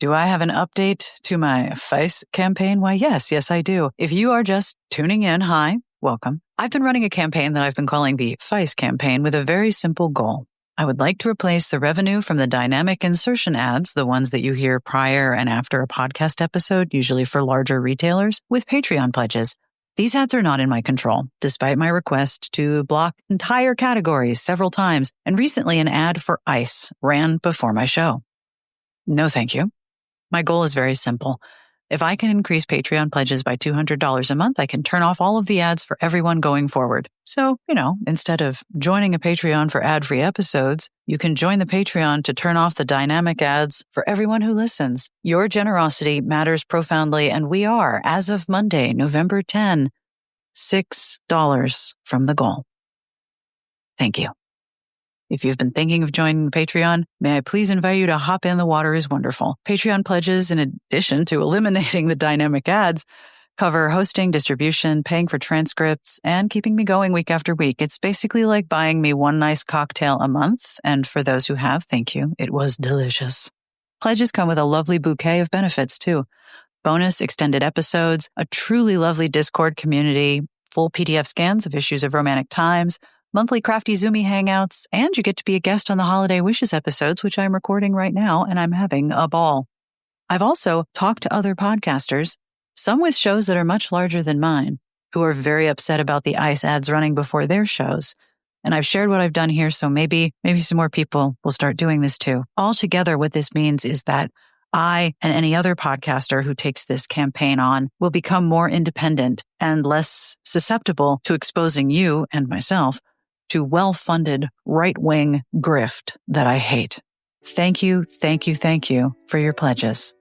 Do I have an update to my FICE campaign? Why, yes, I do. If you are just tuning in, hi, welcome. I've been running a campaign that I've been calling the FICE campaign with a very simple goal. I would like to replace the revenue from the dynamic insertion ads, the ones that you hear prior and after a podcast episode, usually for larger retailers, with Patreon pledges. These ads are not in my control, despite my request to block entire categories several times, and recently an ad for ice ran before my show. No, thank you. My goal is very simple. If I can increase Patreon pledges by $200 a month, I can turn off all of the ads for everyone going forward. So, instead of joining a Patreon for ad-free episodes, you can join the Patreon to turn off the dynamic ads for everyone who listens. Your generosity matters profoundly, and we are, as of Monday, November 10, $6 from the goal. Thank you. If you've been thinking of joining the Patreon, may I please invite you to hop in. The water is wonderful. Patreon pledges, in addition to eliminating the dynamic ads, cover hosting, distribution, paying for transcripts, and keeping me going week after week. It's basically like buying me one nice cocktail a month. And for those who have, thank you. It was delicious. Pledges come with a lovely bouquet of benefits, too. Bonus extended episodes, a truly lovely Discord community, full PDF scans of issues of Romantic Times, monthly Crafty Zoomy hangouts, and you get to be a guest on the Holiday Wishes episodes, which I'm recording right now, and I'm having a ball. I've also talked to other podcasters, some with shows that are much larger than mine, who are very upset about the ICE ads running before their shows. And I've shared what I've done here, so maybe some more people will start doing this too. Altogether, what this means is that I and any other podcaster who takes this campaign on will become more independent and less susceptible to exposing you and myself to well-funded right-wing grift that I hate. Thank you for your pledges.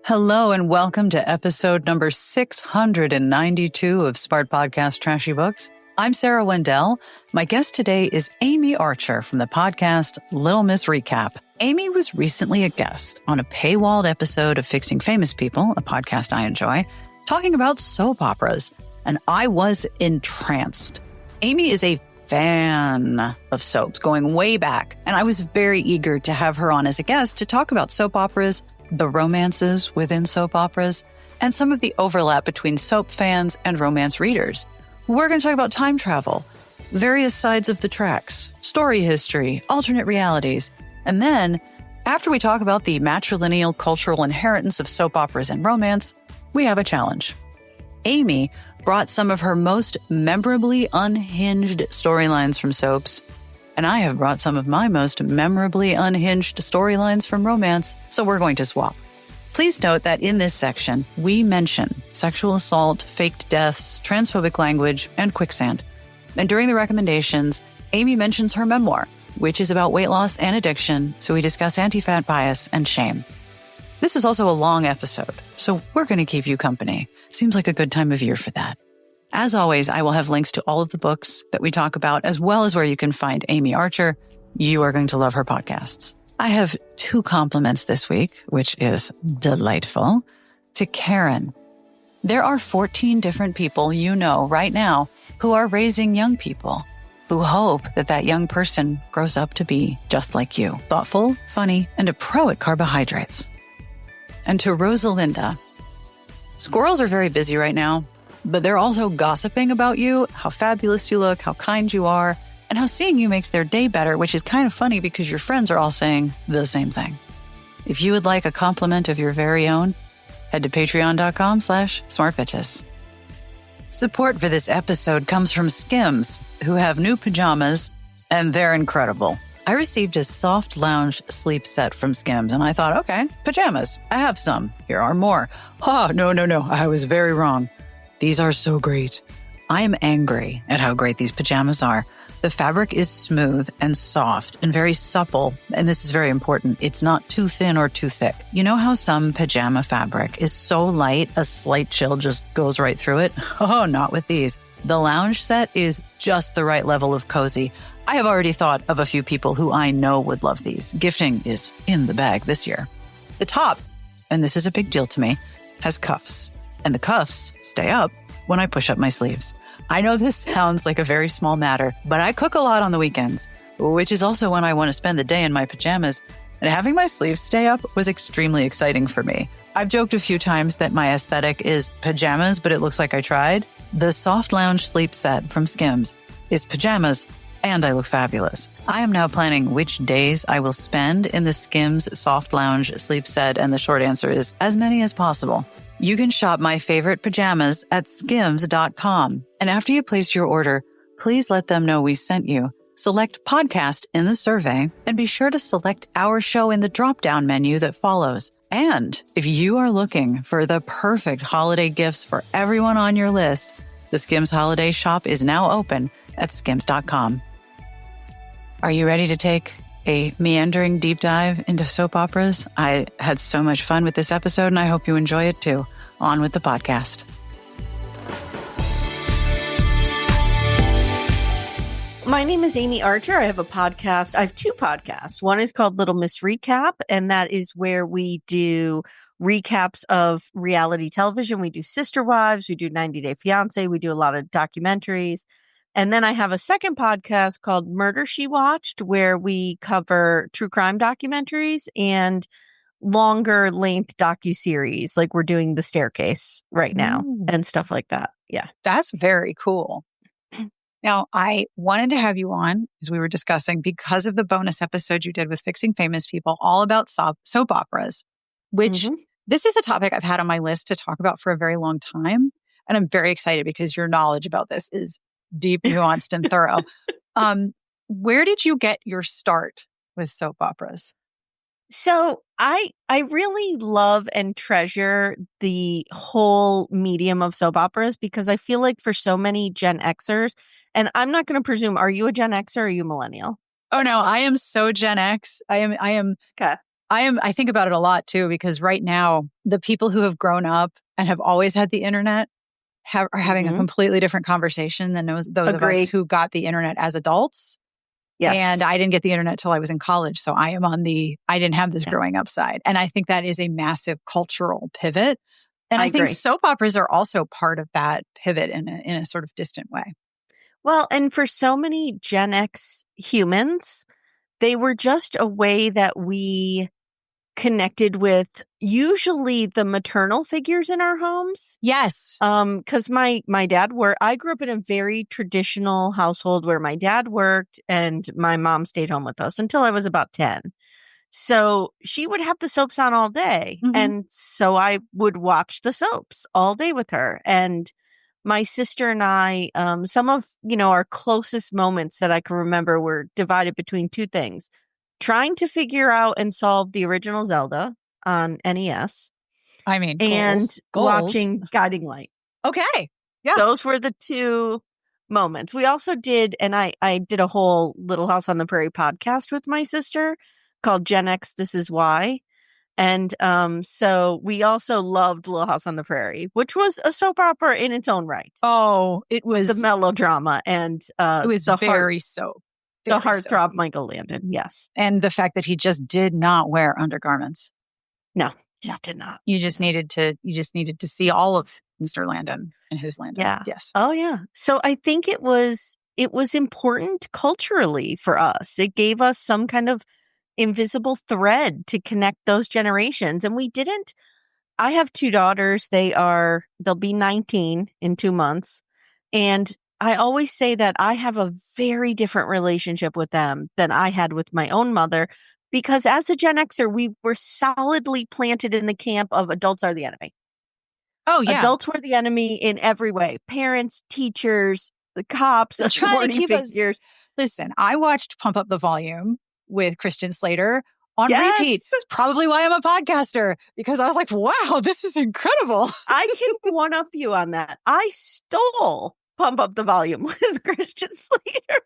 Hello and welcome to episode number 692 of Smart Podcast Trashy Books. I'm Sarah Wendell. My guest today is Amye Archer from the podcast Little Miss Recap. Amye was recently a guest on a paywalled episode of Fixing Famous People, a podcast I enjoy, talking about soap operas, and I was entranced. Amye is a fan of soaps going way back, and I was very eager to have her on as a guest to talk about soap operas, the romances within soap operas, and some of the overlap between soap fans and romance readers. We're going to talk about time travel, various sides of the tracks, story history, alternate realities, and then, after we talk about the matrilineal cultural inheritance of soap operas and romance, we have a challenge. Amye brought some of her most memorably unhinged storylines from soaps, and I have brought some of my most memorably unhinged storylines from romance, so we're going to swap. Please note that in this section, we mention sexual assault, faked deaths, transphobic language, and quicksand. And during the recommendations, Amye mentions her memoir, which is about weight loss and addiction, so we discuss antifat bias and shame. This is also a long episode, so we're going to keep you company. Seems like a good time of year for that. As always, I will have links to all of the books that we talk about, as well as where you can find Amye Archer. You are going to love her podcasts. I have 2 compliments this week, which is delightful, to Karen. There are 14 different people you know right now who are raising young people, who hope that that young person grows up to be just like you, thoughtful, funny, and a pro at carbohydrates. And to Rosalinda, squirrels are very busy right now, but they're also gossiping about you, how fabulous you look, how kind you are, and how seeing you makes their day better, which is kind of funny because your friends are all saying the same thing. If you would like a compliment of your very own, head to patreon.com/smartbitches. Support for this episode comes from Skims, who have new pajamas, and they're incredible. I received a soft lounge sleep set from Skims, and I thought, okay, pajamas. I have some. Here are more. Oh, no. I was very wrong. These are so great. I am angry at how great these pajamas are. The fabric is smooth and soft and very supple, and this is very important. It's not too thin or too thick. You know how some pajama fabric is so light, a slight chill just goes right through it? Oh, not with these. The lounge set is just the right level of cozy. I have already thought of a few people who I know would love these. Gifting is in the bag this year. The top, and this is a big deal to me, has cuffs. And the cuffs stay up when I push up my sleeves. I know this sounds like a very small matter, but I cook a lot on the weekends, which is also when I want to spend the day in my pajamas. And having my sleeves stay up was extremely exciting for me. I've joked a few times that my aesthetic is pajamas, but it looks like I tried. The Soft Lounge Sleep Set from Skims is pajamas, and I look fabulous. I am now planning which days I will spend in the Skims Soft Lounge Sleep Set, and the short answer is as many as possible. You can shop my favorite pajamas at skims.com. And after you place your order, please let them know we sent you. Select podcast in the survey and be sure to select our show in the drop-down menu that follows. And if you are looking for the perfect holiday gifts for everyone on your list, the Skims Holiday Shop is now open at skims.com. Are you ready to take a meandering deep dive into soap operas? I had so much fun with this episode, and I hope you enjoy it too. On with the podcast. My name is Amye Archer. I have a podcast. I have two podcasts. One is called Little Miss Recap, and that is where we do recaps of reality television. We do Sister Wives. We do 90 Day Fiancé. We do a lot of documentaries. And then I have a second podcast called Murder, She Watched, where we cover true crime documentaries and longer length docuseries. Like we're doing The Staircase right now and stuff like that. Yeah. That's very cool. Now, I wanted to have you on, as we were discussing, because of the bonus episode you did with Fixing Famous People, all about soap operas, which this is a topic I've had on my list to talk about for a very long time. And I'm very excited because your knowledge about this is deep, nuanced, and thorough. Where did you get your start with soap operas? So I really love and treasure the whole medium of soap operas because I feel like for so many Gen Xers, and I'm not going to presume, are you a Gen Xer or are you millennial? Oh no, I am so Gen X. I am. Okay. I think about it a lot too, because right now the people who have grown up and have always had the internet are having a completely different conversation than those of us who got the internet as adults. Yes. And I didn't get the internet till I was in college. So I didn't have this growing up side. And I think that is a massive cultural pivot. And I think soap operas are also part of that pivot in a sort of distant way. Well, and for so many Gen X humans, they were just a way that we connected with usually the maternal figures in our homes. Yes. Because my dad I grew up in a very traditional household where my dad worked and my mom stayed home with us until I was about 10. So she would have the soaps on all day. And so I would watch the soaps all day with her. And my sister and I, some of, our closest moments that I can remember were divided between two things. Trying to figure out and solve the original Zelda on NES. I mean, and goals. Watching Guiding Light. Okay. Yeah. Those were the two moments. We also did, and I did a whole Little House on the Prairie podcast with my sister called Gen X This Is Why. And so we also loved Little House on the Prairie, which was a soap opera in its own right. Oh, it was the melodrama and it was very soap. The heartthrob Michael Landon, yes. And the fact that he just did not wear undergarments. No, just did not. You just needed to see all of Mr. Landon and his Landon. Yeah. Yes. Oh, yeah. So I think it was important culturally for us. It gave us some kind of invisible thread to connect those generations. And I have two daughters. They'll be 19 in 2 months. And I always say that I have a very different relationship with them than I had with my own mother, because as a Gen Xer, we were solidly planted in the camp of adults are the enemy. Oh, yeah. Adults were the enemy in every way. Parents, teachers, the cops, authority figures. Listen, I watched Pump Up the Volume with Christian Slater on repeat. This is probably why I'm a podcaster, because I was like, wow, this is incredible. I can one up you on that. I stole Pump Up the Volume with Christian Slater.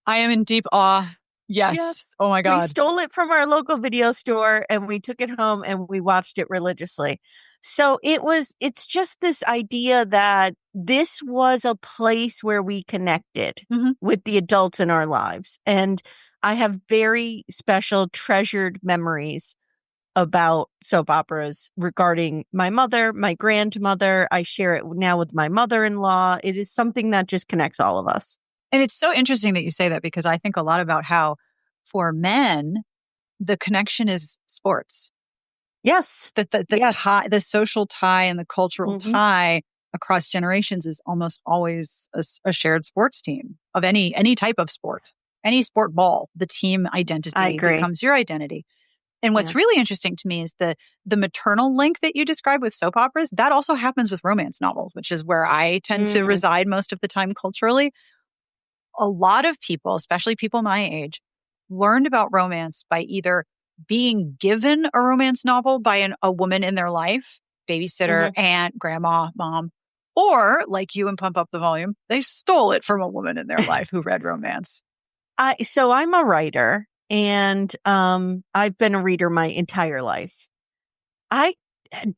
I am in deep awe. Yes. Oh my God. We stole it from our local video store and we took it home and we watched it religiously. So it's just this idea that this was a place where we connected with the adults in our lives. And I have very special treasured memories about soap operas regarding my mother, my grandmother. I share it now with my mother-in-law. It is something that just connects all of us. And it's so interesting that you say that, because I think a lot about how for men, the connection is sports. Yes. The social tie and the cultural tie across generations is almost always a shared sports team of any type of sport. Any sport ball, the team identity becomes your identity. And what's really interesting to me is the maternal link that you describe with soap operas. That also happens with romance novels, which is where I tend to reside most of the time culturally. A lot of people, especially people my age, learned about romance by either being given a romance novel by a woman in their life, babysitter, aunt, grandma, mom, or like you and Pump Up the Volume, they stole it from a woman in their life who read romance. So I'm a writer, and I've been a reader my entire life. I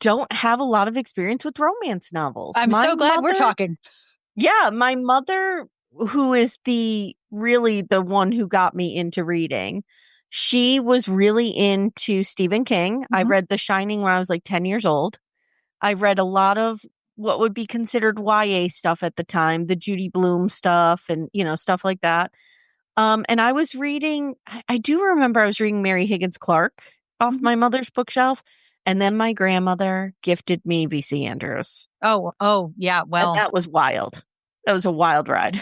don't have a lot of experience with romance novels. I'm so glad we're talking. Yeah, my mother, who is really the one who got me into reading, she was really into Stephen King. I read The Shining when I was like 10 years old. I read a lot of what would be considered YA stuff at the time, the Judy Blume stuff and, stuff like that. And I was reading, I do remember I was reading Mary Higgins Clark off my mother's bookshelf. And then my grandmother gifted me V.C. Andrews. Oh, yeah. Well, and that was wild. That was a wild ride.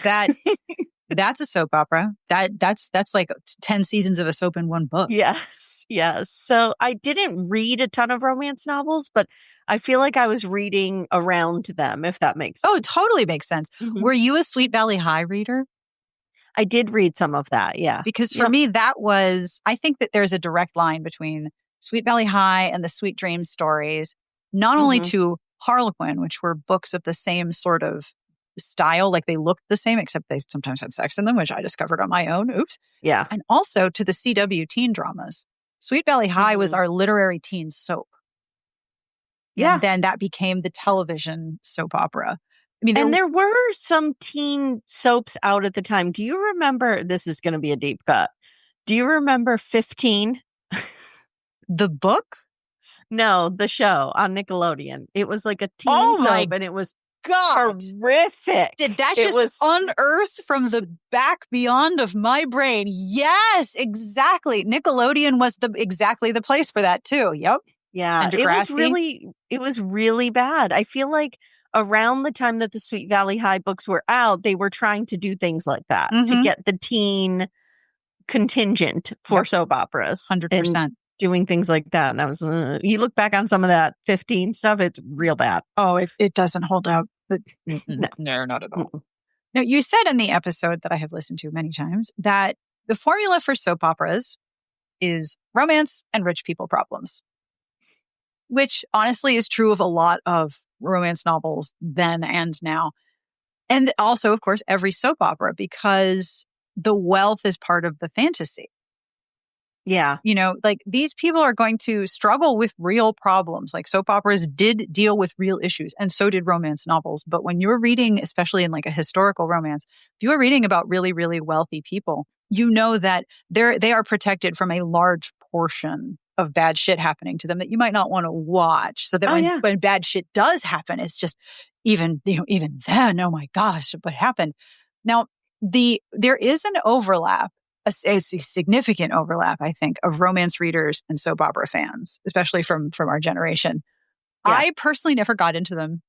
That's a soap opera. That's like 10 seasons of a soap in one book. Yes. So I didn't read a ton of romance novels, but I feel like I was reading around them, if that makes sense. Oh, it totally makes sense. Were you a Sweet Valley High reader? I did read some of that, yeah. Because for me, I think that there's a direct line between Sweet Valley High and the Sweet Dreams stories, not only to Harlequin, which were books of the same sort of style, like they looked the same, except they sometimes had sex in them, which I discovered on my own. Oops. Yeah. And also to the CW teen dramas. Sweet Valley High was our literary teen soap. Yeah. And then that became the television soap opera. I mean, there were some teen soaps out at the time. Do you remember, this is going to be a deep cut. Do you remember 15? The book? No, the show on Nickelodeon. It was like a teen soap and it was horrific. Did that just unearth from the back beyond of my brain? Yes, exactly. Nickelodeon was exactly the place for that too. Yep. Yeah, it was really bad. I feel like around the time that the Sweet Valley High books were out, they were trying to do things like that to get the teen contingent for soap operas. 100%. Doing things like that. And I was, you look back on some of that 15 stuff, it's real bad. Oh, it doesn't hold out. But no, not at all. Now, you said in the episode that I have listened to many times that the formula for soap operas is romance and rich people problems, which honestly is true of a lot of romance novels then and now. And also, of course, every soap opera, because the wealth is part of the fantasy. Yeah. Like these people are going to struggle with real problems. Like soap operas did deal with real issues, and so did romance novels. But when you're reading, especially in like a historical romance, if you are reading about really, really wealthy people, you know that they are protected from a large portion of bad shit happening to them that you might not want to watch. So that when bad shit does happen, it's just even then, oh my gosh, what happened? Now, there is an overlap. It's a significant overlap, I think, of romance readers and soap opera fans, especially from our generation. Yeah. I personally never got into them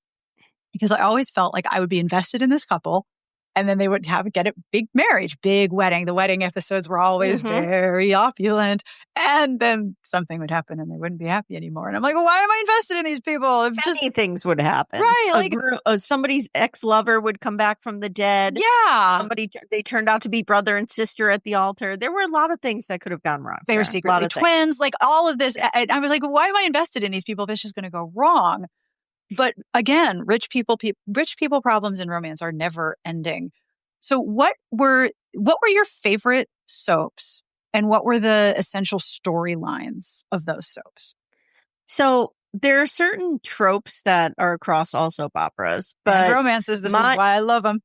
because I always felt like I would be invested in this couple, and then they would get a big marriage, big wedding. The wedding episodes were always very opulent, and then something would happen and they wouldn't be happy anymore. And I'm like, well, why am I invested in these people? Many things would happen. Right. Like somebody's ex-lover would come back from the dead. Yeah. They turned out to be brother and sister at the altar. There were a lot of things that could have gone wrong. They were secretly twins, like all of this. I was like, well, why am I invested in these people if it's just going to go wrong? But again, rich people problems in romance are never ending. So what were your favorite soaps, and what were the essential storylines of those soaps? So there are certain tropes that are across all soap operas, but and romances. This is why I love them.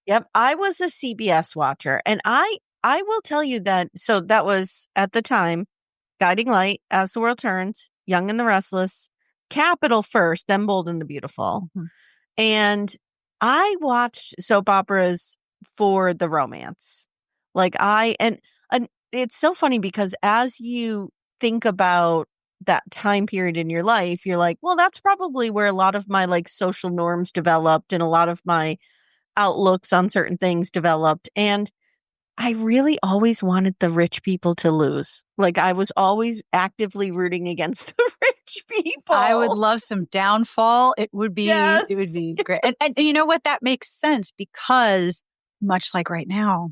Yep, I was a CBS watcher, and I will tell you that. So that was at the time, Guiding Light, As the World Turns, Young and the Restless, Capital first, then Bold and the Beautiful. And I watched soap operas for the romance. Like and it's so funny because as you think about that time period in your life, you're like, well, that's probably where a lot of my like social norms developed and a lot of my outlooks on certain things developed. And I really always wanted the rich people to lose. Like I was always actively rooting against the rich people. I would love some downfall. It would be great. And you know what? That makes sense because much like right now,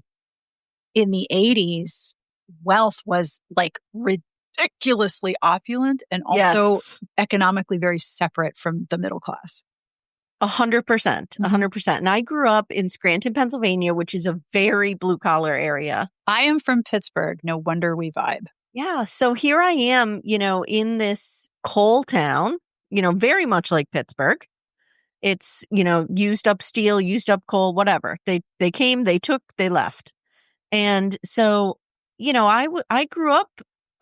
in the 80s, wealth was like ridiculously opulent and also economically very separate from the middle class. 100%, 100%. And I grew up in Scranton, Pennsylvania, which is a very blue collar area. I am from Pittsburgh. No wonder we vibe. Yeah. So here I am, in this coal town, very much like Pittsburgh. It's, used up steel, used up coal, whatever. They came, they took, they left. And so, I grew up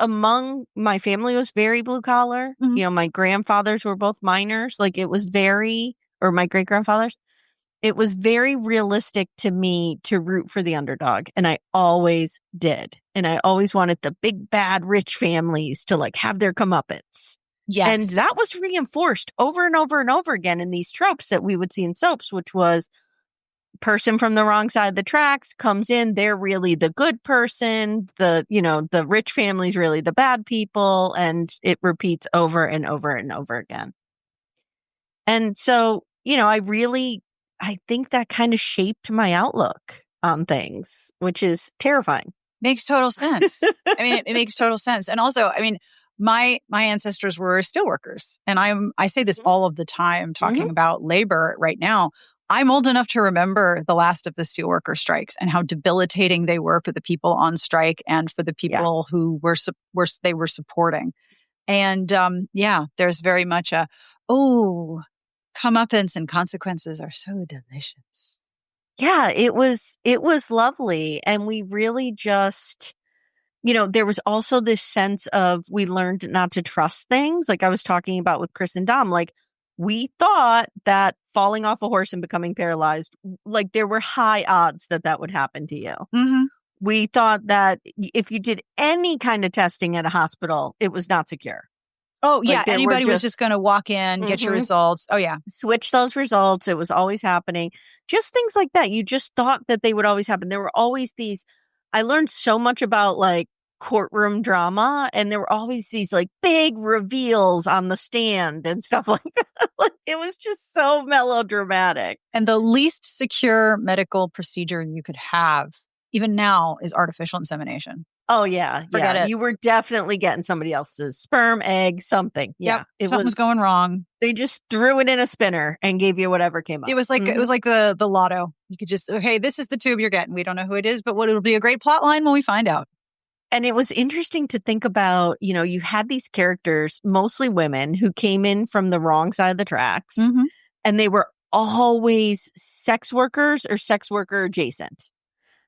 my family was very blue collar. Mm-hmm. My grandfathers were both miners. Like it was or my great grandfathers, it was very realistic to me to root for the underdog. And I always did. And I always wanted the big, bad, rich families to like have their comeuppance. Yes. And that was reinforced over and over and over again in these tropes that we would see in soaps, which was person from the wrong side of the tracks comes in. They're really the good person. The rich family's really the bad people. And it repeats over and over and over again. And so, I think that kind of shaped my outlook on things, which is terrifying. Makes total sense. I mean, it makes total sense. And also, I mean, my ancestors were steelworkers. And I say this all of the time talking about labor right now. I'm old enough to remember the last of the steelworker strikes and how debilitating they were for the people on strike and for the people who they were supporting. And there's very much comeuppance and consequences are so delicious. Yeah, it was lovely. And we really just, there was also this sense of we learned not to trust things. Like I was talking about with Chris and Dom, like we thought that falling off a horse and becoming paralyzed, like there were high odds that would happen to you. Mm-hmm. We thought that if you did any kind of testing at a hospital, it was not secure. Oh, yeah. Like anybody was just going to walk in, get your results. Oh, yeah. Switch those results. It was always happening. Just things like that. You just thought that they would always happen. There were always I learned so much about like courtroom drama, and there were always these like big reveals on the stand and stuff like that. Like, it was just so melodramatic. And the least secure medical procedure you could have, even now, is artificial insemination. Oh, yeah. Forget it. You were definitely getting somebody else's sperm, egg, something. Yeah. Yep. Something was going wrong. They just threw it in a spinner and gave you whatever came up. It was like the lotto. You could just, okay, this is the tube you're getting. We don't know who it is, but it'll be a great plot line when we find out. And it was interesting to think about, you had these characters, mostly women, who came in from the wrong side of the tracks. Mm-hmm. And they were always sex workers or sex worker adjacent.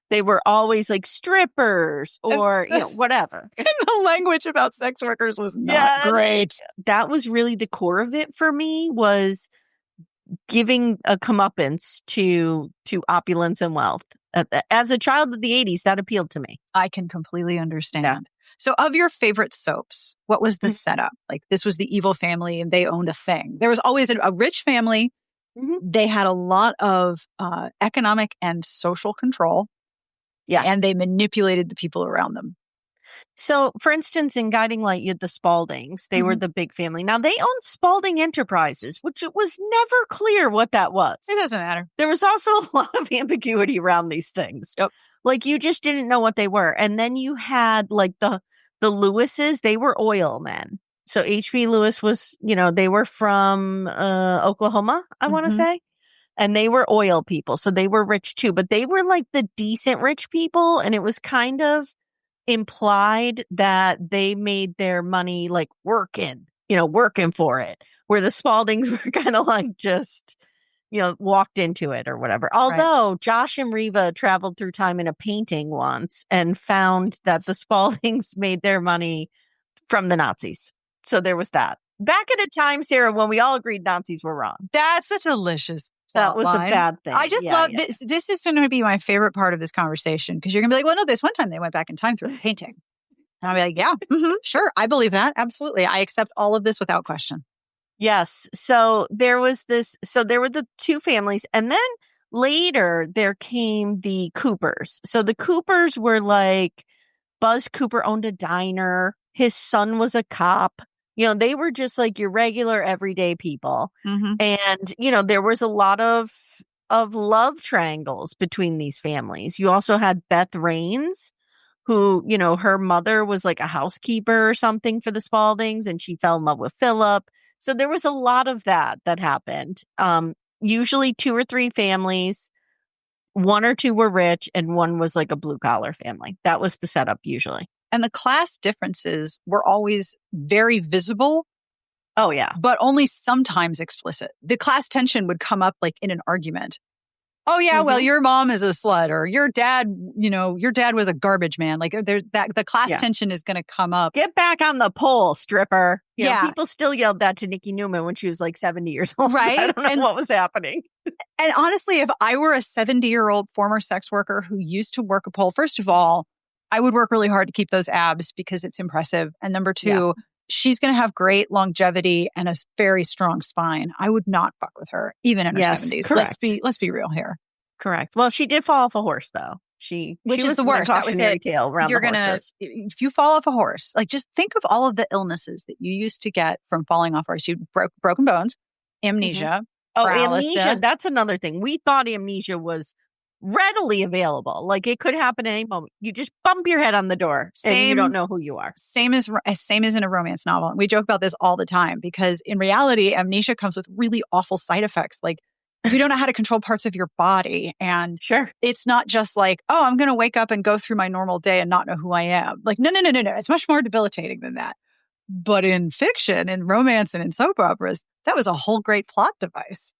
They were always like strippers or, whatever. And the language about sex workers was not great. That was really the core of it for me, was giving a comeuppance to opulence and wealth. As a child of the 80s, that appealed to me. I can completely understand. Yeah. So of your favorite soaps, what was the setup? Like this was the evil family and they owned a thing. There was always a rich family. Mm-hmm. They had a lot of economic and social control. Yeah. And they manipulated the people around them. So, for instance, in Guiding Light, you had the Spaldings. They were the big family. Now, they owned Spalding Enterprises, which it was never clear what that was. It doesn't matter. There was also a lot of ambiguity around these things. Yep. Like, you just didn't know what they were. And then you had, like, the Lewises. They were oil men. So, H.B. Lewis was, they were from Oklahoma, I want to say. And they were oil people. So, they were rich, too. But they were, like, the decent rich people. And it was kind of implied that they made their money like working for it, where the Spaldings were kind of like just, walked into it or whatever. Although Josh and Reva traveled through time in a painting once and found that the Spaldings made their money from the Nazis. So there was that. Back at a time, Sarah, when we all agreed Nazis were wrong. That's a delicious That was line. A bad thing. I just love this. This is going to be my favorite part of this conversation because you're going to be like, well, no, this one time they went back in time through a painting. And I'll be like, yeah, sure. I believe that. Absolutely. I accept all of this without question. Yes. So there were the two families. And then later there came the Coopers. So the Coopers were like, Buzz Cooper owned a diner. His son was a cop. They were just like your regular everyday people. And, there was a lot of love triangles between these families. You also had Beth Raines, who, her mother was like a housekeeper or something for the Spaldings, and she fell in love with Philip. So there was a lot of that happened. Usually 2 or 3 families, 1 or 2 were rich, and 1 was like a blue collar family. That was the setup usually. And the class differences were always very visible. Oh, yeah. But only sometimes explicit. The class tension would come up like in an argument. Oh, yeah, well, your mom is a slut, or your dad was a garbage man. Like the class tension is going to come up. Get back on the pole, stripper. Yeah. People still yelled that to Nikki Newman when she was like 70 years old. Right. I don't know what was happening. And honestly, if I were a 70-year-old former sex worker who used to work a pole, first of all, I would work really hard to keep those abs because it's impressive. And number 2, she's going to have great longevity and a very strong spine. I would not fuck with her, even in her 70s. Correct. Let's be real here. Correct. Well, she did fall off a horse, though. Which is the worst. That was it. Tale around You're gonna, if you fall off a horse, like just think of all of the illnesses that you used to get from falling off a horse. You broken bones, amnesia. Paralysis. Amnesia. That's another thing. We thought amnesia was readily available. Like it could happen at any moment. You just bump your head on the door and you don't know who you are. Same as in a romance novel. We joke about this all the time because in reality, amnesia comes with really awful side effects. Like you don't know how to control parts of your body. And it's not just like, oh, I'm going to wake up and go through my normal day and not know who I am. Like, no. It's much more debilitating than that. But in fiction, in romance, and in soap operas, that was a whole great plot device.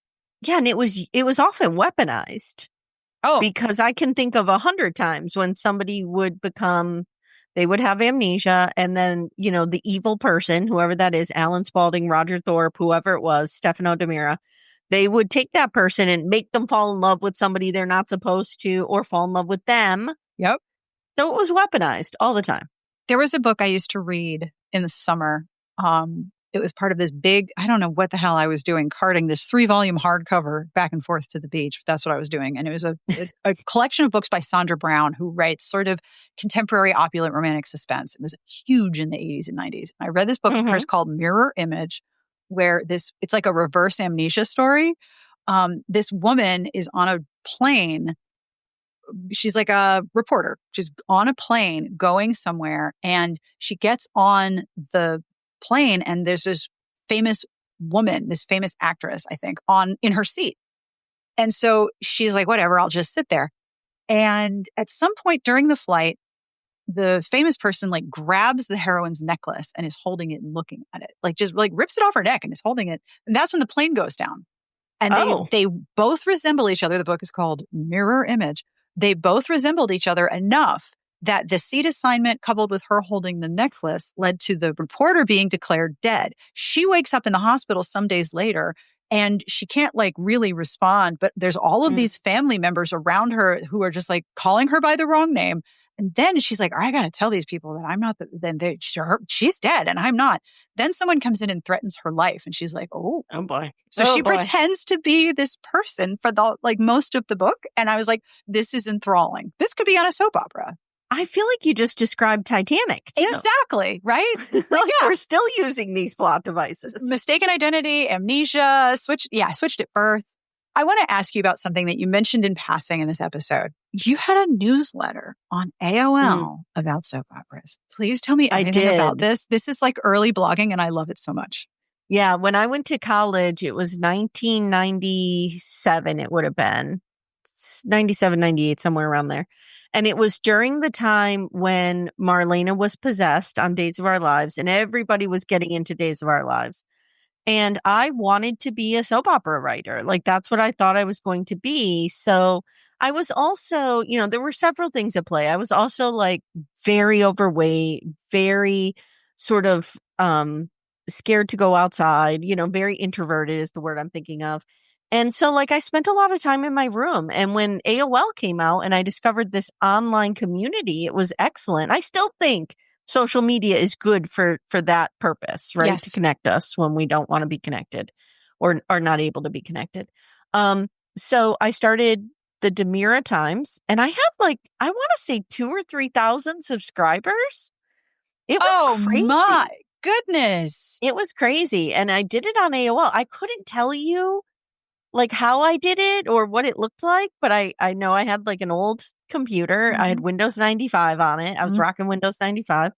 Yeah, and it was often weaponized. Oh, because I can think of 100 times when somebody they would have amnesia, and then, the evil person, whoever that is, Alan Spaulding, Roger Thorpe, whoever it was, Stefano DiMera, they would take that person and make them fall in love with somebody they're not supposed to, or fall in love with them. Yep. So it was weaponized all the time. There was a book I used to read in the summer. It was part of this big, I don't know what the hell I was doing, carting this 3-volume hardcover back and forth to the beach. But that's what I was doing. And it was a collection of books by Sandra Brown, who writes sort of contemporary opulent romantic suspense. It was huge in the 80s and 90s. I read this book of hers called Mirror Image, where it's like a reverse amnesia story. This woman is on a plane. She's like a reporter. She's on a plane going somewhere, and she gets on the plane, and there's this famous woman, this famous actress, I think, in her seat. And so she's like, whatever, I'll just sit there. And at some point during the flight, the famous person like grabs the heroine's necklace and is holding it and looking at it, like just like rips it off her neck and is holding it. And that's when the plane goes down. And they both resemble each other. The book is called Mirror Image. They both resembled each other enough that the seat assignment coupled with her holding the necklace led to the reporter being declared dead. She wakes up in the hospital some days later and she can't like really respond, but there's all of these family members around her who are just like calling her by the wrong name. And then she's like, I got to tell these people that I'm not, she's dead and I'm not. Then someone comes in and threatens her life. And she's like, oh boy. So she pretends to be this person for most of the book. And I was like, this is enthralling. This could be on a soap opera. I feel like you just described Titanic, too. Exactly, right? We're still using these plot devices. Mistaken identity, amnesia, switched at birth. I want to ask you about something that you mentioned in passing in this episode. You had a newsletter on AOL about soap operas. Please tell me anything about this. This is like early blogging, and I love it so much. Yeah, when I went to college, it was 1997, it would have been. 97, 98, somewhere around there. And it was during the time when Marlena was possessed on Days of Our Lives, and everybody was getting into Days of Our Lives. And I wanted to be a soap opera writer. Like, that's what I thought I was going to be. So I was also, there were several things at play. I was also like very overweight, very sort of scared to go outside, very introverted is the word I'm thinking of. And so like I spent a lot of time in my room. And when AOL came out and I discovered this online community, it was excellent. I still think social media is good for that purpose, right? Yes. To connect us when we don't want to be connected or are not able to be connected. So I started the Demira Times, and I have like, I want to say 2,000 or 3,000 subscribers. It was crazy. My goodness. It was crazy. And I did it on AOL. I couldn't tell you like how I did it or what it looked like, but I know I had like an old computer. I had Windows 95 on it. I was rocking Windows 95,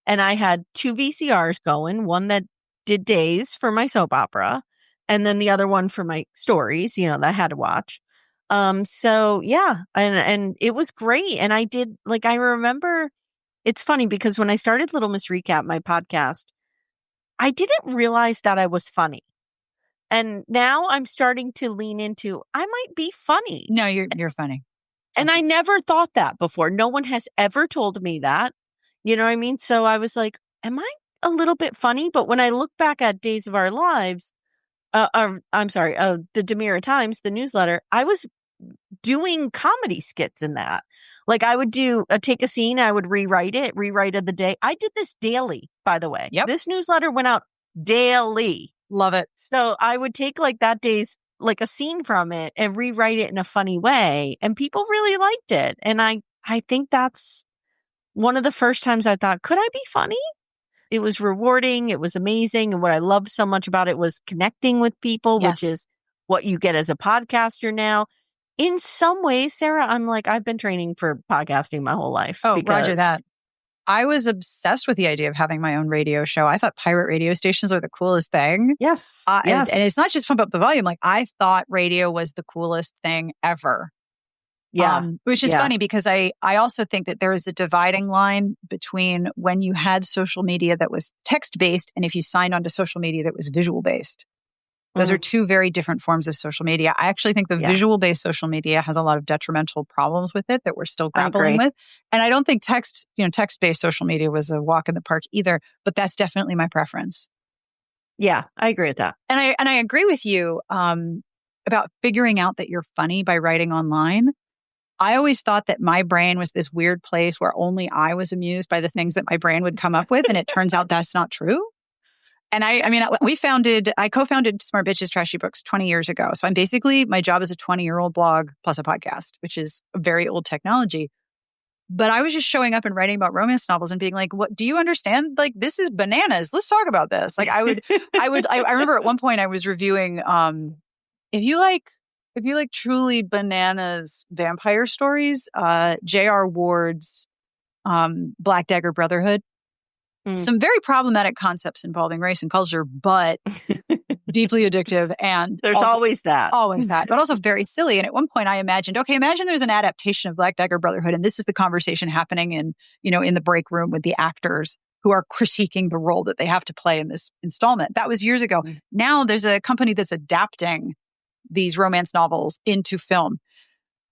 and I had 2 VCRs going, one that did days for my soap opera, and then the other one for my stories, that I had to watch. So yeah, and it was great. And I did, like, I remember, it's funny because when I started Little Miss Recap, my podcast, I didn't realize that I was funny. And now I'm starting to lean into, I might be funny. No, you're funny. And I never thought that before. No one has ever told me that. You know what I mean? So I was like, am I a little bit funny? But when I look back at Days of Our Lives, the Demira Times, the newsletter, I was doing comedy skits in that. Like I would take a scene, I would rewrite of the day. I did this daily, by the way. Yep. This newsletter went out daily. Love it. So I would take like that day's, like a scene from it and rewrite it in a funny way. And people really liked it. And I think that's one of the first times I thought, could I be funny? It was rewarding. It was amazing. And what I loved so much about it was connecting with people, Yes. which is what you get as a podcaster now. In some ways, Sarah, I'm like, I've been training for podcasting my whole life. Oh, roger that. I was obsessed with the idea of having my own radio show. I thought pirate radio stations are the coolest thing. Yes. And it's not just pump up the volume. Like I thought radio was the coolest thing ever. Yeah. Which is funny because I also think that there is a dividing line between when you had social media that was text-based and if you signed onto social media that was visual-based. Those are two very different forms of social media. I actually think the visual-based social media has a lot of detrimental problems with it that we're still grappling with. And I don't think text-based social media was a walk in the park either, but that's definitely my preference. Yeah, I agree with that. And I agree with you about figuring out that you're funny by writing online. I always thought that my brain was this weird place where only I was amused by the things that my brain would come up with. And it turns out that's not true. And I co-founded Smart Bitches Trashy Books 20 years ago. So my job is a 20-year-old blog plus a podcast, which is a very old technology. But I was just showing up and writing about romance novels and being like, what, do you understand? Like, this is bananas. Let's talk about this. Like I remember at one point I was reviewing, if you like truly bananas vampire stories, J.R. Ward's Black Dagger Brotherhood. Some very problematic concepts involving race and culture, but deeply addictive. And there's always that, but also very silly. And at one point I imagined, imagine there's an adaptation of Black Dagger Brotherhood. And this is the conversation happening in the break room with the actors who are critiquing the role that they have to play in this installment. That was years ago. Now there's a company that's adapting these romance novels into film.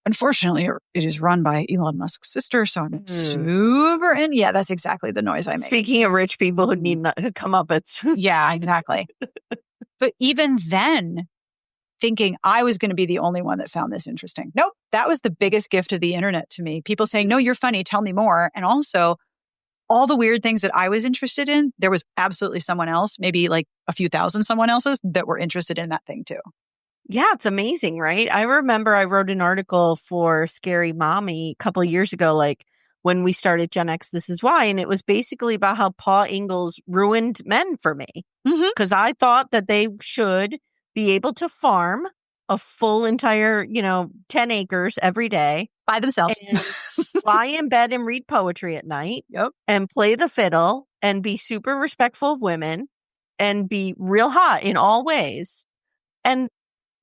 Unfortunately, it is run by Elon Musk's sister, so I'm super in. Yeah, that's exactly the noise I make. Speaking of rich people who need comeuppance. Yeah, exactly. But even then, thinking I was going to be the only one that found this interesting. Nope, that was the biggest gift of the internet to me. People saying, no, you're funny, tell me more. And also, all the weird things that I was interested in, there was absolutely someone else, maybe like a few thousand someone else's that were interested in that thing too. Yeah, it's amazing, right? I remember I wrote an article for Scary Mommy a couple of years ago, like when we started Gen X, This Is Why. And it was basically about how Paul Ingalls ruined men for me. Because I thought that they should be able to farm a full entire, 10 acres every day. By themselves. And lie in bed and read poetry at night. Yep. And play the fiddle and be super respectful of women and be real hot in all ways. And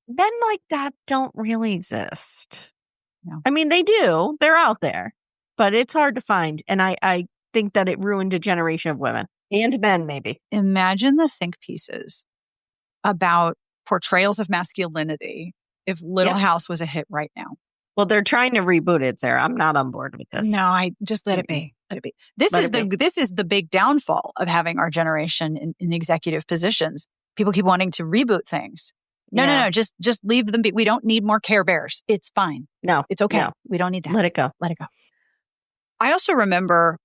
men like that don't really exist. No. I mean, they do. They're out there. But it's hard to find. And I think that it ruined a generation of women. And men, maybe. Imagine the think pieces about portrayals of masculinity if Little House was a hit right now. Well, they're trying to reboot it, Sarah. I'm not on board with this. No, I just let it be. Let it be. This is the big downfall of having our generation in executive positions. People keep wanting to reboot things. No. Just leave them be. We don't need more Care Bears. It's fine. No. It's okay. No. We don't need that. Let it go. Let it go. I also remember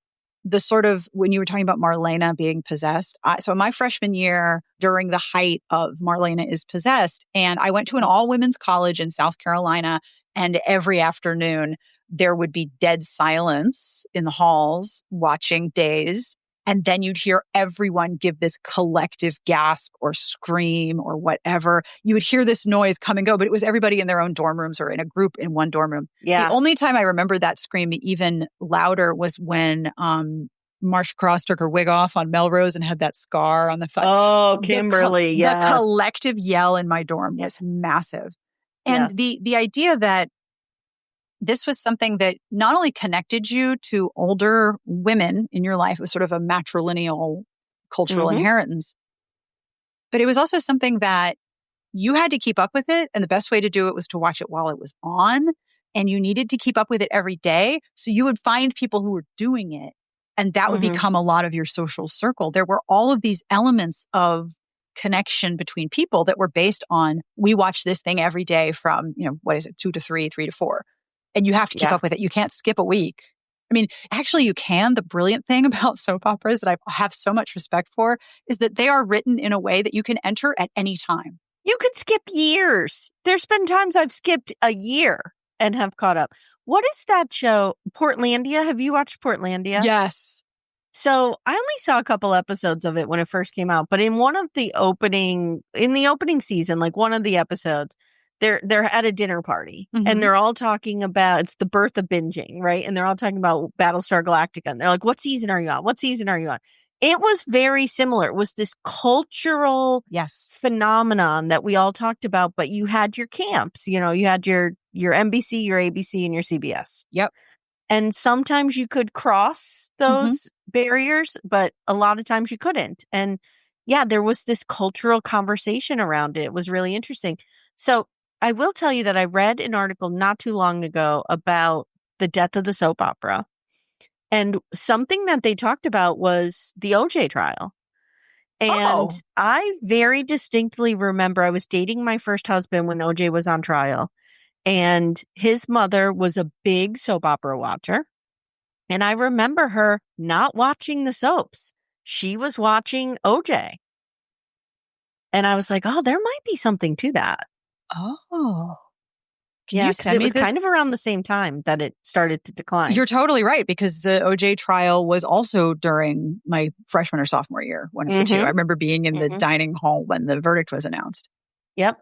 the sort of, when you were talking about Marlena being possessed. So my freshman year, during the height of Marlena is Possessed, and I went to an all-women's college in South Carolina, and every afternoon there would be dead silence in the halls watching Days. And then you'd hear everyone give this collective gasp or scream or whatever. You would hear this noise come and go, but it was everybody in their own dorm rooms or in a group in one dorm room. Yeah. The only time I remember that scream even louder was when Marsha Cross took her wig off on Melrose and had that scar on the foot. Oh, Kimberly, The collective yell in my dorm was massive. And the idea that this was something that not only connected you to older women in your life, it was sort of a matrilineal cultural inheritance, but it was also something that you had to keep up with it. And the best way to do it was to watch it while it was on. And you needed to keep up with it every day. So you would find people who were doing it. And that would become a lot of your social circle. There were all of these elements of connection between people that were based on, we watch this thing every day from, 2 to 3, 3 to 4. And you have to keep up with it. You can't skip a week. I mean, actually you can. The brilliant thing about soap operas that I have so much respect for is that they are written in a way that you can enter at any time. You could skip years. There's been times I've skipped a year and have caught up. What is that show? Portlandia? Have you watched Portlandia? Yes. So I only saw a couple episodes of it when it first came out, but in the opening season, like one of the episodes, they're at a dinner party and they're all talking about, it's the birth of binging, right? And they're all talking about Battlestar Galactica. And they're like, what season are you on? What season are you on? It was very similar. It was this cultural phenomenon that we all talked about, but you had your camps, you had your NBC, your ABC, and your CBS. Yep. And sometimes you could cross those barriers, but a lot of times you couldn't. And there was this cultural conversation around it. It was really interesting. So I will tell you that I read an article not too long ago about the death of the soap opera. And something that they talked about was the OJ trial. And I very distinctly remember I was dating my first husband when OJ was on trial. And his mother was a big soap opera watcher. And I remember her not watching the soaps. She was watching OJ. And I was like, oh, there might be something to that. Oh. Because it was kind of around the same time that it started to decline. You're totally right, because the OJ trial was also during my freshman or sophomore year, one of the two. I remember being in the dining hall when the verdict was announced. Yep.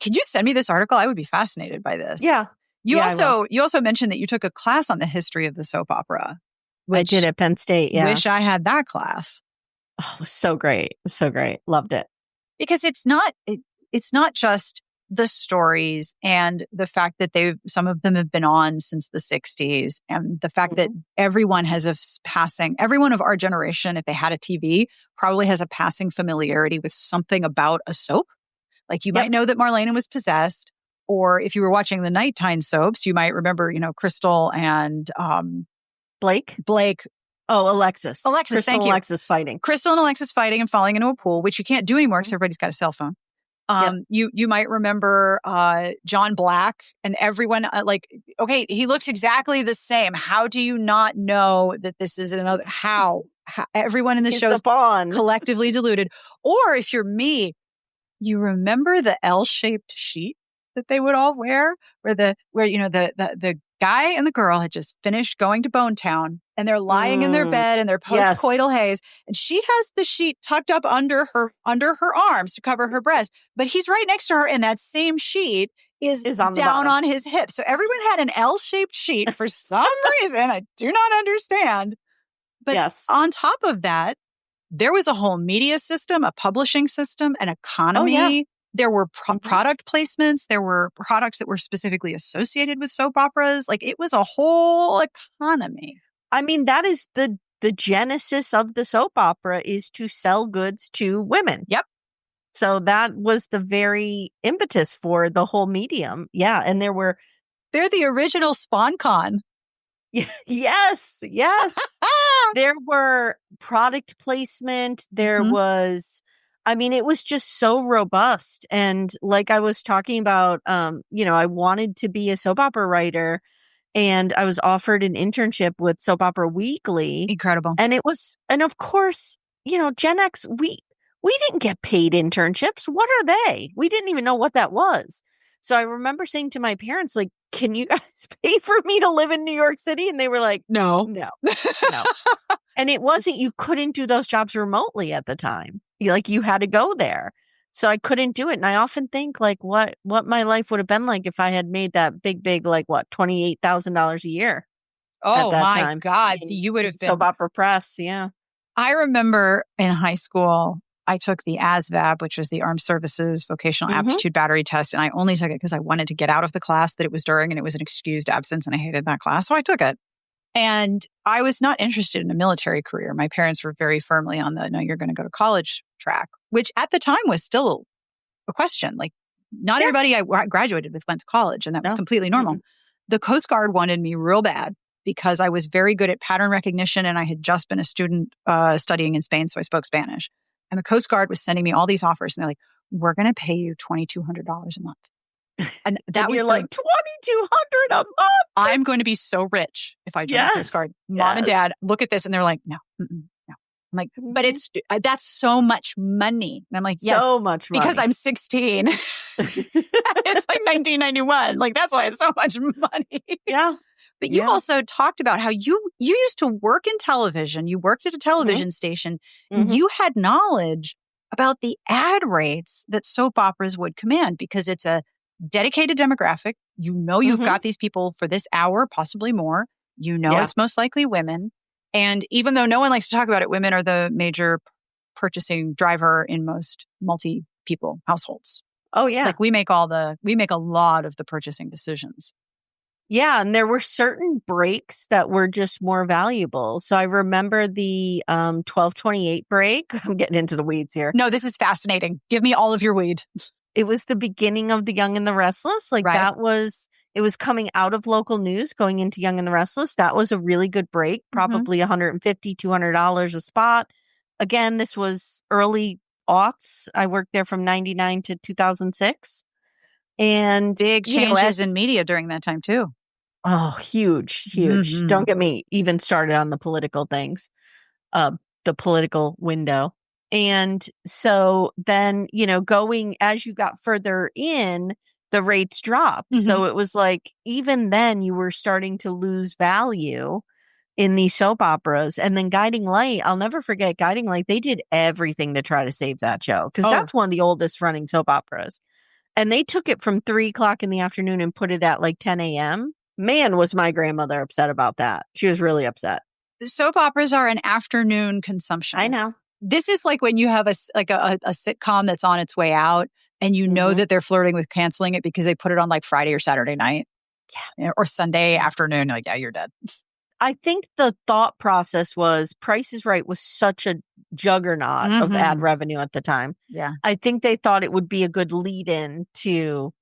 Could you send me this article? I would be fascinated by this. Yeah. You also mentioned that you took a class on the history of the soap opera. I did at Penn State, Wish I had that class. Oh, it was so great. It was so great. Loved it. Because it's not just the stories and the fact that some of them have been on since the 60s, and the fact that everyone has everyone of our generation, if they had a TV, probably has a passing familiarity with something about a soap. Like you might know that Marlena was possessed, or if you were watching the nighttime soaps, you might remember, Crystal and Blake. Oh, Alexis, Crystal thank you. Alexis fighting. Crystal and Alexis fighting and falling into a pool, which you can't do anymore because everybody's got a cell phone. You might remember John Black and everyone okay, he looks exactly the same. How do you not know that this is another? How everyone in the show is collectively deluded? Or if you're me, you remember the L-shaped sheet that they would all wear, where the guy and the girl had just finished going to Bone Town and they're lying in their bed in their post-coital haze, and she has the sheet tucked up under her arms to cover her breast, but he's right next to her, and that same sheet is down on his hip. So everyone had an L-shaped sheet for some reason I do not understand. But on top of that, there was a whole media system, a publishing system, an economy. Oh, yeah. There were product placements. There were products that were specifically associated with soap operas. Like, it was a whole economy. I mean, that is the genesis of the soap opera, is to sell goods to women. Yep. So that was the very impetus for the whole medium. Yeah. And they're the original SpawnCon. Yes. There were product placement. There was, it was just so robust. And like I was talking about, I wanted to be a soap opera writer. and I was offered an internship with Soap Opera Weekly. Incredible. And of course, Gen X, we didn't get paid internships. What are they? We didn't even know what that was. So I remember saying to my parents, like, can you guys pay for me to live in New York City? And they were like, no. And it wasn't, you couldn't do those jobs remotely at the time. You had to go there. So I couldn't do it. And I often think like what my life would have been like if I had made that big, like what, $28,000 a year. Oh at that my time. God. You would have been. Soap Opera Press. Yeah. I remember in high school, I took the ASVAB, which was the Armed Services Vocational Aptitude Battery Test. And I only took it because I wanted to get out of the class that it was during, and it was an excused absence, and I hated that class. So I took it. And I was not interested in a military career. My parents were very firmly on the, no, you're going to go to college track, which at the time was still a question. Like, not everybody I graduated with went to college, and that was completely normal. The Coast Guard wanted me real bad because I was very good at pattern recognition, and I had just been a student studying in Spain, so I spoke Spanish. And the Coast Guard was sending me all these offers, and they're like, we're going to pay you $2,200 a month. And that was like, $2,200 a month. I'm going to be so rich if I join the Coast Guard. Mom and Dad look at this and they're like, no. I'm like, but that's so much money. And I'm like, yes, so much money. Because I'm 16. It's like 1991. Like, that's why it's so much money. Yeah. But you also talked about how you used to work in television. You worked at a television station. And you had knowledge about the ad rates that soap operas would command because it's a dedicated demographic. You've got these people for this hour, possibly more. It's most likely women. And even though no one likes to talk about it, women are the major purchasing driver in most multi-people households. Oh, yeah. Like we make a lot of the purchasing decisions. Yeah. And there were certain breaks that were just more valuable. So I remember the 12:28 break. I'm getting into the weeds here. No, this is fascinating. Give me all of your weed. It was the beginning of The Young and the Restless. Like it was coming out of local news, going into Young and the Restless. That was a really good break, probably $150, $200 a spot. Again, this was early aughts. I worked there from 99 to 2006. And big changes in media during that time too. Oh, huge. Don't get me even started on the political things, the political window. And so then, going as you got further in, the rates dropped. So it was like, even then you were starting to lose value in these soap operas. And then Guiding Light, I'll never forget Guiding Light. They did everything to try to save that show because that's one of the oldest running soap operas. And they took it from 3:00 in the afternoon and put it at like 10 a.m. Man, was my grandmother upset about that. She was really upset. Soap operas are an afternoon consumption. I know. This is like when you have a sitcom that's on its way out and you know that they're flirting with canceling it because they put it on like Friday or Saturday night. Yeah. Or Sunday afternoon. Like, yeah, you're dead. I think the thought process was Price is Right was such a juggernaut of ad revenue at the time. Yeah. I think they thought it would be a good lead in to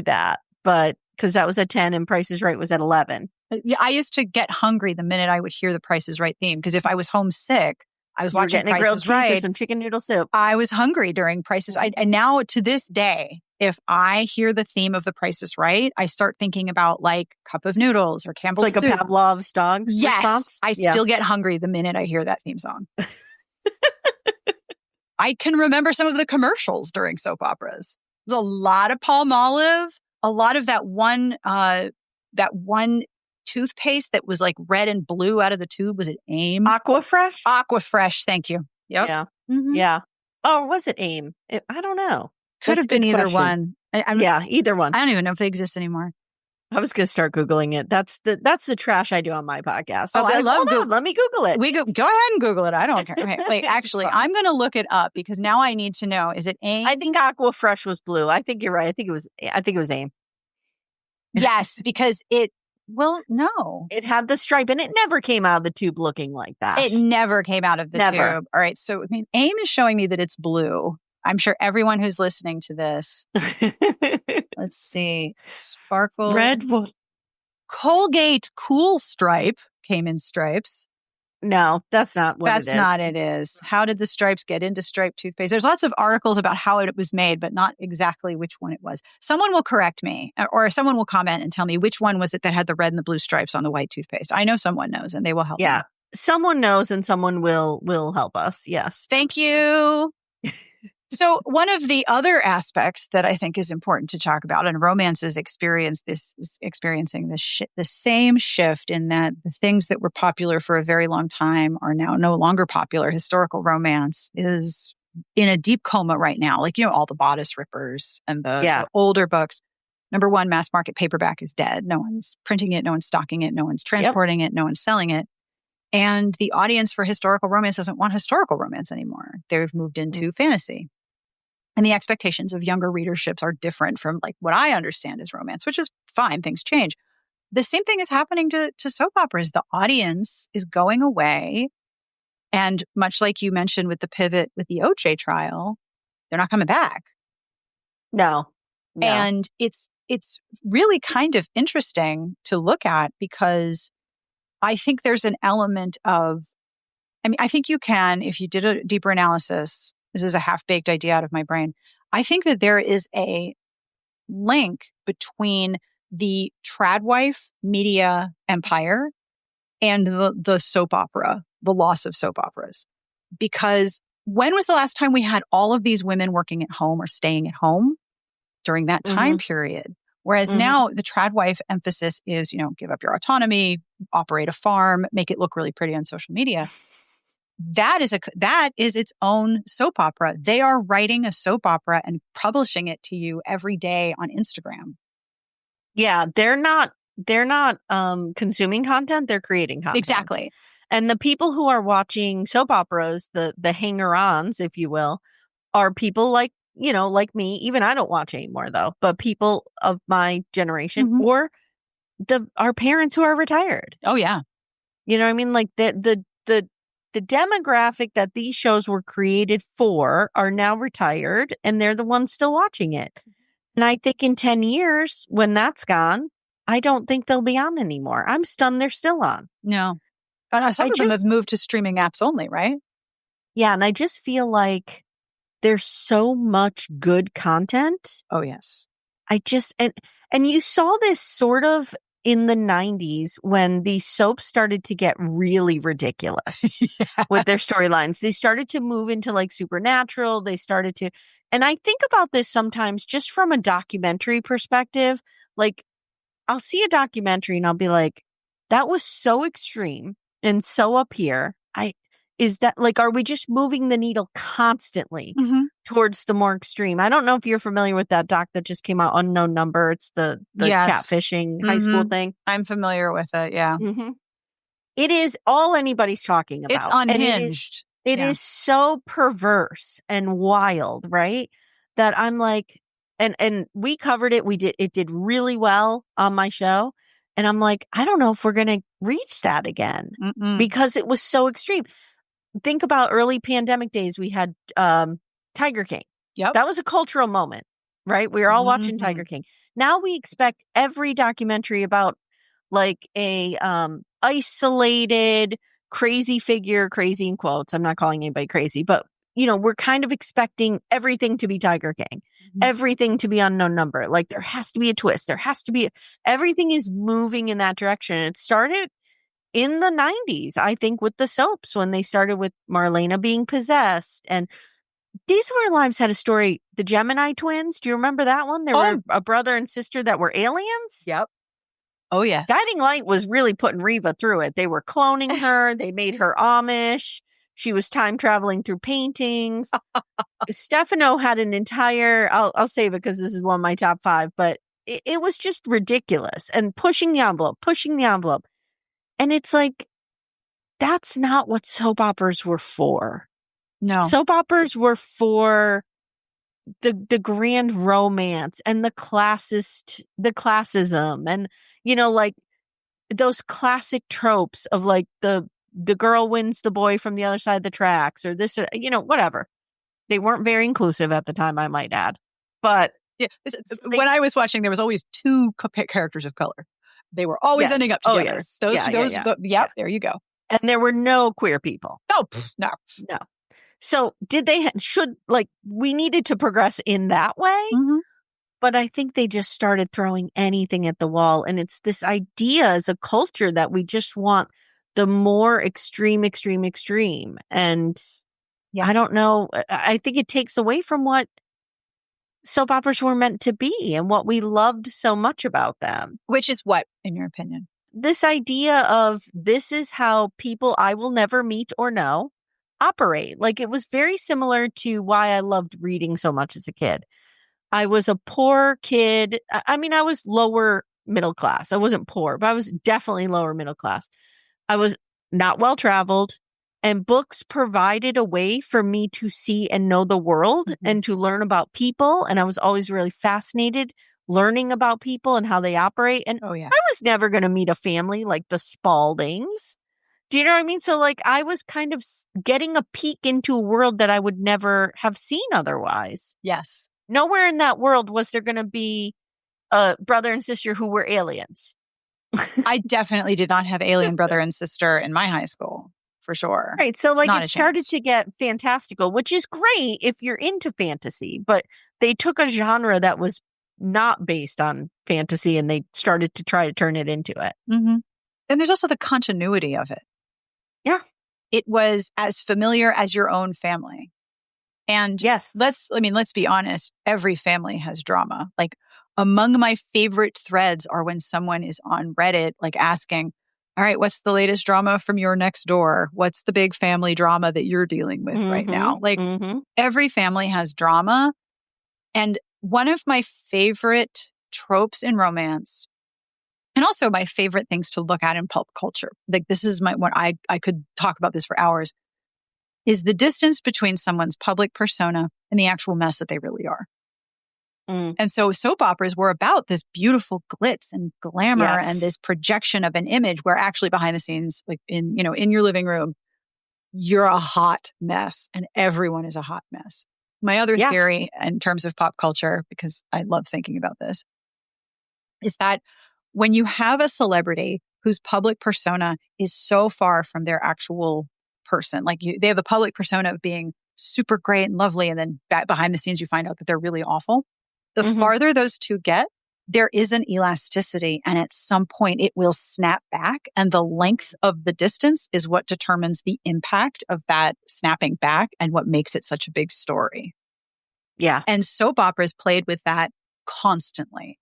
that. But because that was at 10 and Price is Right was at 11. Yeah, I used to get hungry the minute I would hear the Price is Right theme because if I was homesick, I was watching Price grilled is cheese Right. Or some chicken noodle soup. I was hungry during Price is Right. And now to this day, if I hear the theme of the Price is Right, I start thinking about like cup of noodles or Campbell's soup. Like a Pavlov's dog response? I still get hungry the minute I hear that theme song. I can remember some of the commercials during soap operas. There's a lot of Palmolive, a lot of that one toothpaste that was like red and blue out of the tube. Was it AIM? Aquafresh? Aquafresh. Thank you. Yep. Yeah. Yeah. Oh, was it AIM? I don't know. Could have been either one. Either one. I don't even know if they exist anymore. I was going to start Googling it. That's the trash I do on my podcast. I love Google. Let me Google it. Go ahead and Google it. I don't care. Okay, wait, actually, I'm going to look it up because now I need to know. Is it AIM? I think Aquafresh was blue. I think you're right. I think it was AIM. Yes, because no. It had the stripe and it never came out of the tube looking like that. It never came out of the tube. All right. So, AIM is showing me that it's blue. I'm sure everyone who's listening to this. Let's see. Sparkle. Red. Colgate Cool Stripe came in stripes. No, that's not what That's it is. not it is. How did the stripes get into striped toothpaste? There's lots of articles about how it was made, but not exactly which one it was. Someone will correct me or someone will comment and tell me which one was it that had the red and the blue stripes on the white toothpaste. I know someone knows and they will help me. Yeah. Someone knows and someone will help us. Yes. Thank you. So one of the other aspects that I think is important to talk about, and romance is experiencing the same shift in that the things that were popular for a very long time are now no longer popular. Historical romance is in a deep coma right now. Like, all the bodice rippers and the older books. Number one, mass market paperback is dead. No one's printing it. No one's stocking it. No one's transporting it. No one's selling it. And the audience for historical romance doesn't want historical romance anymore. They've moved into fantasy. And the expectations of younger readerships are different from like what I understand as romance, which is fine. Things change. The same thing is happening to soap operas. The audience is going away. And much like you mentioned with the pivot with the OJ trial, they're not coming back. No. And it's really kind of interesting to look at because I think there's an element of, I think you can, if you did a deeper analysis, this is a half-baked idea out of my brain. I think that there is a link between the tradwife media empire and the soap opera, the loss of soap operas. Because when was the last time we had all of these women working at home or staying at home during that time period? Whereas now the tradwife emphasis is, give up your autonomy, operate a farm, make it look really pretty on social media. That is its own soap opera. They are writing a soap opera and publishing it to you every day on Instagram. Yeah, they're not consuming content, they're creating content. Exactly. And the people who are watching soap operas, the hanger-ons, if you will, are people like, like me. Even I don't watch anymore though, but people of my generation or our parents who are retired. Oh yeah. You know what I mean? Like the demographic that these shows were created for are now retired and they're the ones still watching it. And I think in 10 years, when that's gone, I don't think they'll be on anymore. I'm stunned they're still on. No. Some of them have moved to streaming apps only, right? Yeah. And I just feel like there's so much good content. Oh, yes. And you saw this sort of in the 90s when these soaps started to get really ridiculous with their storylines. They started to move into like supernatural. And I think about this sometimes just from a documentary perspective. Like I'll see a documentary and I'll be like, that was so extreme and so up here. Are we just moving the needle constantly towards the more extreme? I don't know if you're familiar with that doc that just came out, Unknown Number. It's the catfishing high school thing. I'm familiar with it. Yeah. It is all anybody's talking about. It's unhinged. It is so perverse and wild, right? That I'm like, and we covered it. It did really well on my show. And I'm like, I don't know if we're going to reach that again because it was so extreme. Think about early pandemic days. We had Tiger King. Yep. That was a cultural moment, right? We were all watching Tiger King. Now we expect every documentary about like a isolated crazy figure, crazy in quotes. I'm not calling anybody crazy, but we're kind of expecting everything to be Tiger King, everything to be Unknown Number. Like there has to be a twist. There has to be, everything is moving in that direction. It started in the 90s, I think, with the soaps when they started with Marlena being possessed. And Days of Our Lives had a story, the Gemini twins. Do you remember that one? There were a brother and sister that were aliens. Yep. Oh, yes. Guiding Light was really putting Reva through it. They were cloning her. They made her Amish. She was time traveling through paintings. Stefano had an entire, I'll save it because this is one of my top 5, but it was just ridiculous and pushing the envelope. And it's like, that's not what soap operas were for. No. Soap operas were for the grand romance and the classism and, like those classic tropes of like the girl wins the boy from the other side of the tracks or this, whatever. They weren't very inclusive at the time, I might add. But yeah, when I was watching, there was always 2 characters of color. They were always ending up together. Oh, yes. There you go. And there were no queer people. Oh, no. No. So we needed to progress in that way. Mm-hmm. But I think they just started throwing anything at the wall. And it's this idea as a culture that we just want the more extreme. And I don't know. I think it takes away from what soap operas were meant to be and what we loved so much about them. Which is what, in your opinion? This idea of this is how people I will never meet or know operate. Like, it was very similar to why I loved reading so much as a kid. I was a poor kid. I mean, I was lower middle class. I wasn't poor, but I was definitely lower middle class. I was not well traveled, and books provided a way for me to see and know the world and to learn about people. And I was always really fascinated learning about people and how they operate. And I was never going to meet a family like the Spaldings. Do you know what I mean? So like, I was kind of getting a peek into a world that I would never have seen otherwise. Yes. Nowhere in that world was there going to be a brother and sister who were aliens. I definitely did not have alien brother and sister in my high school, for sure. Right. So like, it started to get fantastical, which is great if you're into fantasy, but they took a genre that was not based on fantasy and they started to try to turn it into it. Mm-hmm. And there's also the continuity of it. Yeah. It was as familiar as your own family. And yes, let's be honest, every family has drama. Like, among my favorite threads are when someone is on Reddit, like asking, all right, what's the latest drama from your next door? What's the big family drama that you're dealing with right now? Like, every family has drama. And one of my favorite tropes in romance, and also my favorite things to look at in pulp culture, like this is what I could talk about this for hours, is the distance between someone's public persona and the actual mess that they really are. And so soap operas were about this beautiful glitz and glamour and this projection of an image where actually behind the scenes, like in your living room, you're a hot mess and everyone is a hot mess. My other theory in terms of pop culture, because I love thinking about this, is that when you have a celebrity whose public persona is so far from their actual person, like they have the public persona of being super great and lovely, and then behind the scenes you find out that they're really awful. The farther those two get, there is an elasticity, and at some point it will snap back, and the length of the distance is what determines the impact of that snapping back and what makes it such a big story. Yeah. And soap operas played with that constantly.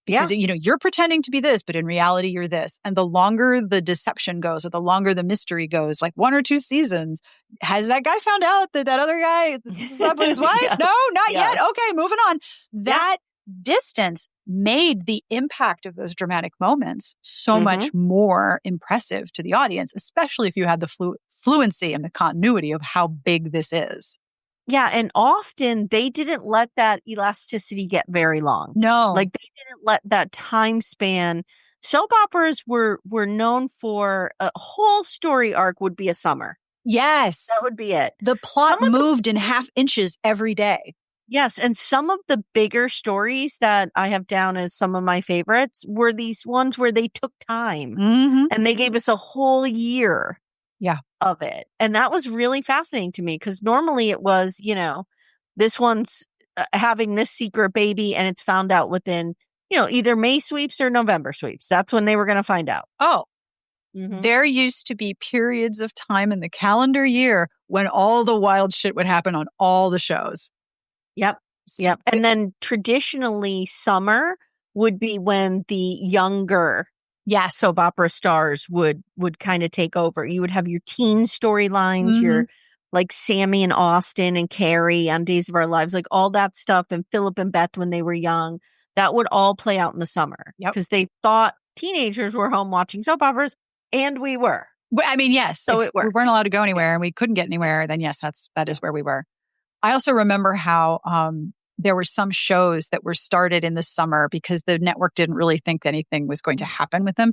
Because, you're pretending to be this, but in reality, you're this. And the longer the deception goes, or the longer the mystery goes, like 1 or 2 seasons, has that guy found out that other guy slept with his wife? No, not yet. Okay, moving on. That distance made the impact of those dramatic moments so much more impressive to the audience, especially if you had the fluency and the continuity of how big this is. Yeah, and often they didn't let that elasticity get very long. No. Like, they didn't let that time span. Soap operas were known for a whole story arc would be a summer. Yes. That would be it. The plot moved in half inches every day. Yes, and some of the bigger stories that I have down as some of my favorites were these ones where they took time and they gave us a whole year. Of it. And that was really fascinating to me because normally it was, this one's having this secret baby and it's found out within, either May sweeps or November sweeps. That's when they were going to find out. Oh, there used to be periods of time in the calendar year when all the wild shit would happen on all the shows. Yep. And then traditionally summer would be when the younger soap opera stars would kind of take over. You would have your teen storylines, your like Sammy and Austin and Carrie on Days of Our Lives, like all that stuff, and Philip and Beth when they were young. That would all play out in the summer because they thought teenagers were home watching soap operas, and we were. I mean, yes. So it worked. We weren't allowed to go anywhere and we couldn't get anywhere, then yes, that is where we were. I also remember how there were some shows that were started in the summer because the network didn't really think anything was going to happen with them.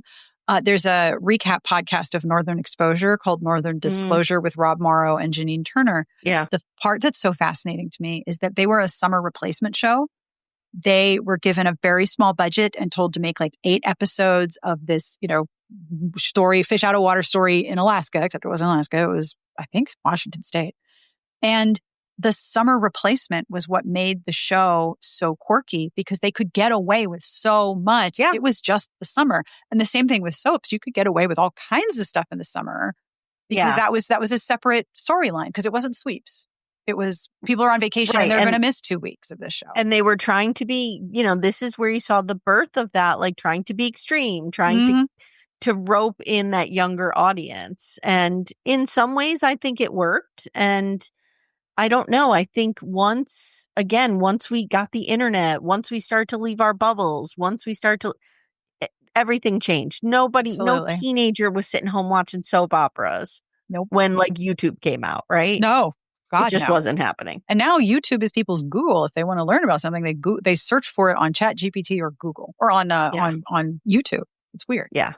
There's a recap podcast of Northern Exposure called Northern Disclosure with Rob Morrow and Janine Turner. Yeah. The part that's so fascinating to me is that they were a summer replacement show. They were given a very small budget and told to make like 8 episodes of this, story, fish out of water story in Alaska, except it wasn't Alaska. It was, I think, Washington State. And the summer replacement was what made the show so quirky because they could get away with so much. Yeah. It was just the summer. And the same thing with soaps. You could get away with all kinds of stuff in the summer because that was a separate storyline because it wasn't sweeps. It was people are on vacation and they're going to miss 2 weeks of this show. And they were trying to be, this is where you saw the birth of that, like trying to be extreme, trying to rope in that younger audience. And in some ways, I think it worked. And I don't know. I think once we got the internet, once we start to leave our bubbles, everything changed. No teenager was sitting home watching soap operas. Nope. When like YouTube came out, right? No. God, it just wasn't happening. And now YouTube is people's Google. If they want to learn about something, they search for it on ChatGPT or Google or on YouTube. It's weird. Yeah.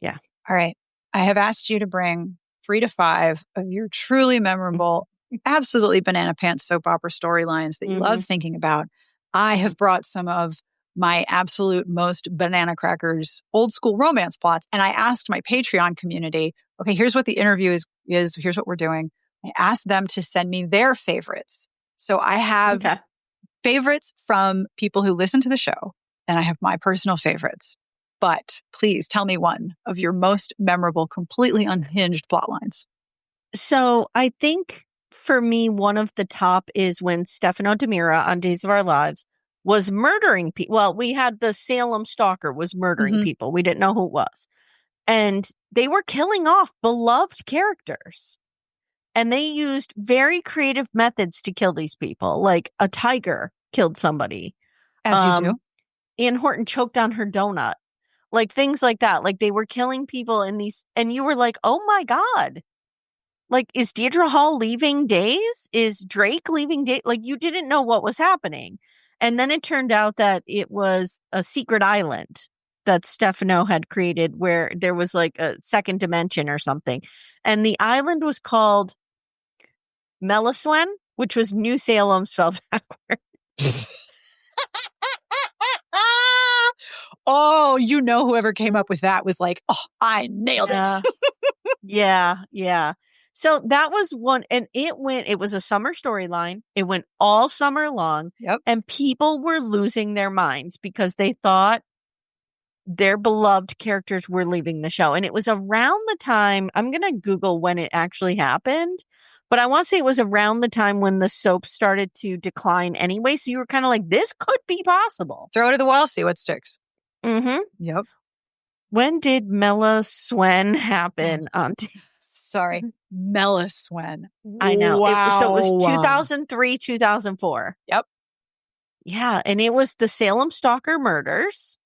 All right. I have asked you to bring 3 to 5 of your truly memorable, absolutely banana pants soap opera storylines that you love thinking about. I have brought some of my absolute most banana crackers, old school romance plots. And I asked my Patreon community, okay, here's what the interview is. Here's what we're doing. I asked them to send me their favorites. So I have favorites from people who listen to the show, and I have my personal favorites. But please tell me one of your most memorable, completely unhinged plot lines. So I think for me, one of the top is when Stefano DiMera on Days of Our Lives was murdering people. Well, we had the Salem stalker was murdering people. We didn't know who it was. And they were killing off beloved characters. And they used very creative methods to kill these people. Like a tiger killed somebody. As you do. Ann Horton choked on her donut. Like things like that. Like they were killing people in these. And you were like, oh my God. Like, is Deirdre Hall leaving Days? Is Drake leaving Days? Like, you didn't know what was happening. And then it turned out that it was a secret island that Stefano had created where there was like a second dimension or something. And the island was called Meliswen, which was New Salem spelled backward. Oh, whoever came up with that was like, oh, I nailed it. Yeah. So that was one, and it was a summer storyline. It went all summer long. Yep. And people were losing their minds because they thought their beloved characters were leaving the show. And it was around the time, I'm going to Google when it actually happened, but I want to say it was around the time when the soap started to decline anyway. So you were kind of like, this could be possible. Throw it at the wall, see what sticks. Mm-hmm. Yep. When did Meliswen happen on Sorry. Meliswen. I know. Wow. So it was 2003, 2004. Yep. Yeah. And it was the Salem stalker murders.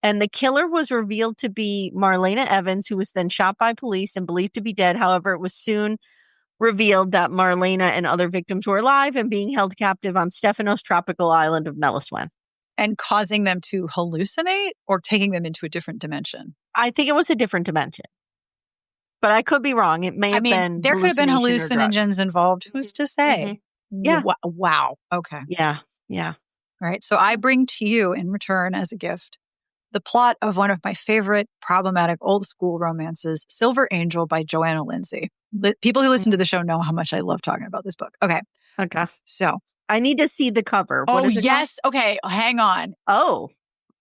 And the killer was revealed to be Marlena Evans, who was then shot by police and believed to be dead. However, it was soon revealed that Marlena and other victims were alive and being held captive on Stefano's tropical island of Meliswen. And causing them to hallucinate or taking them into a different dimension? I think it was a different dimension. But I could be wrong. It may have been. There could have been hallucinogens involved. Who's to say? Mm-hmm. Yeah. Wow. Okay. Yeah. All right. So I bring to you in return as a gift the plot of one of my favorite problematic old school romances, Silver Angel by Joanna Lindsay. People who listen to the show know how much I love talking about this book. Okay. So I need to see the cover. What is it yes. Called? Okay. Hang on. Oh,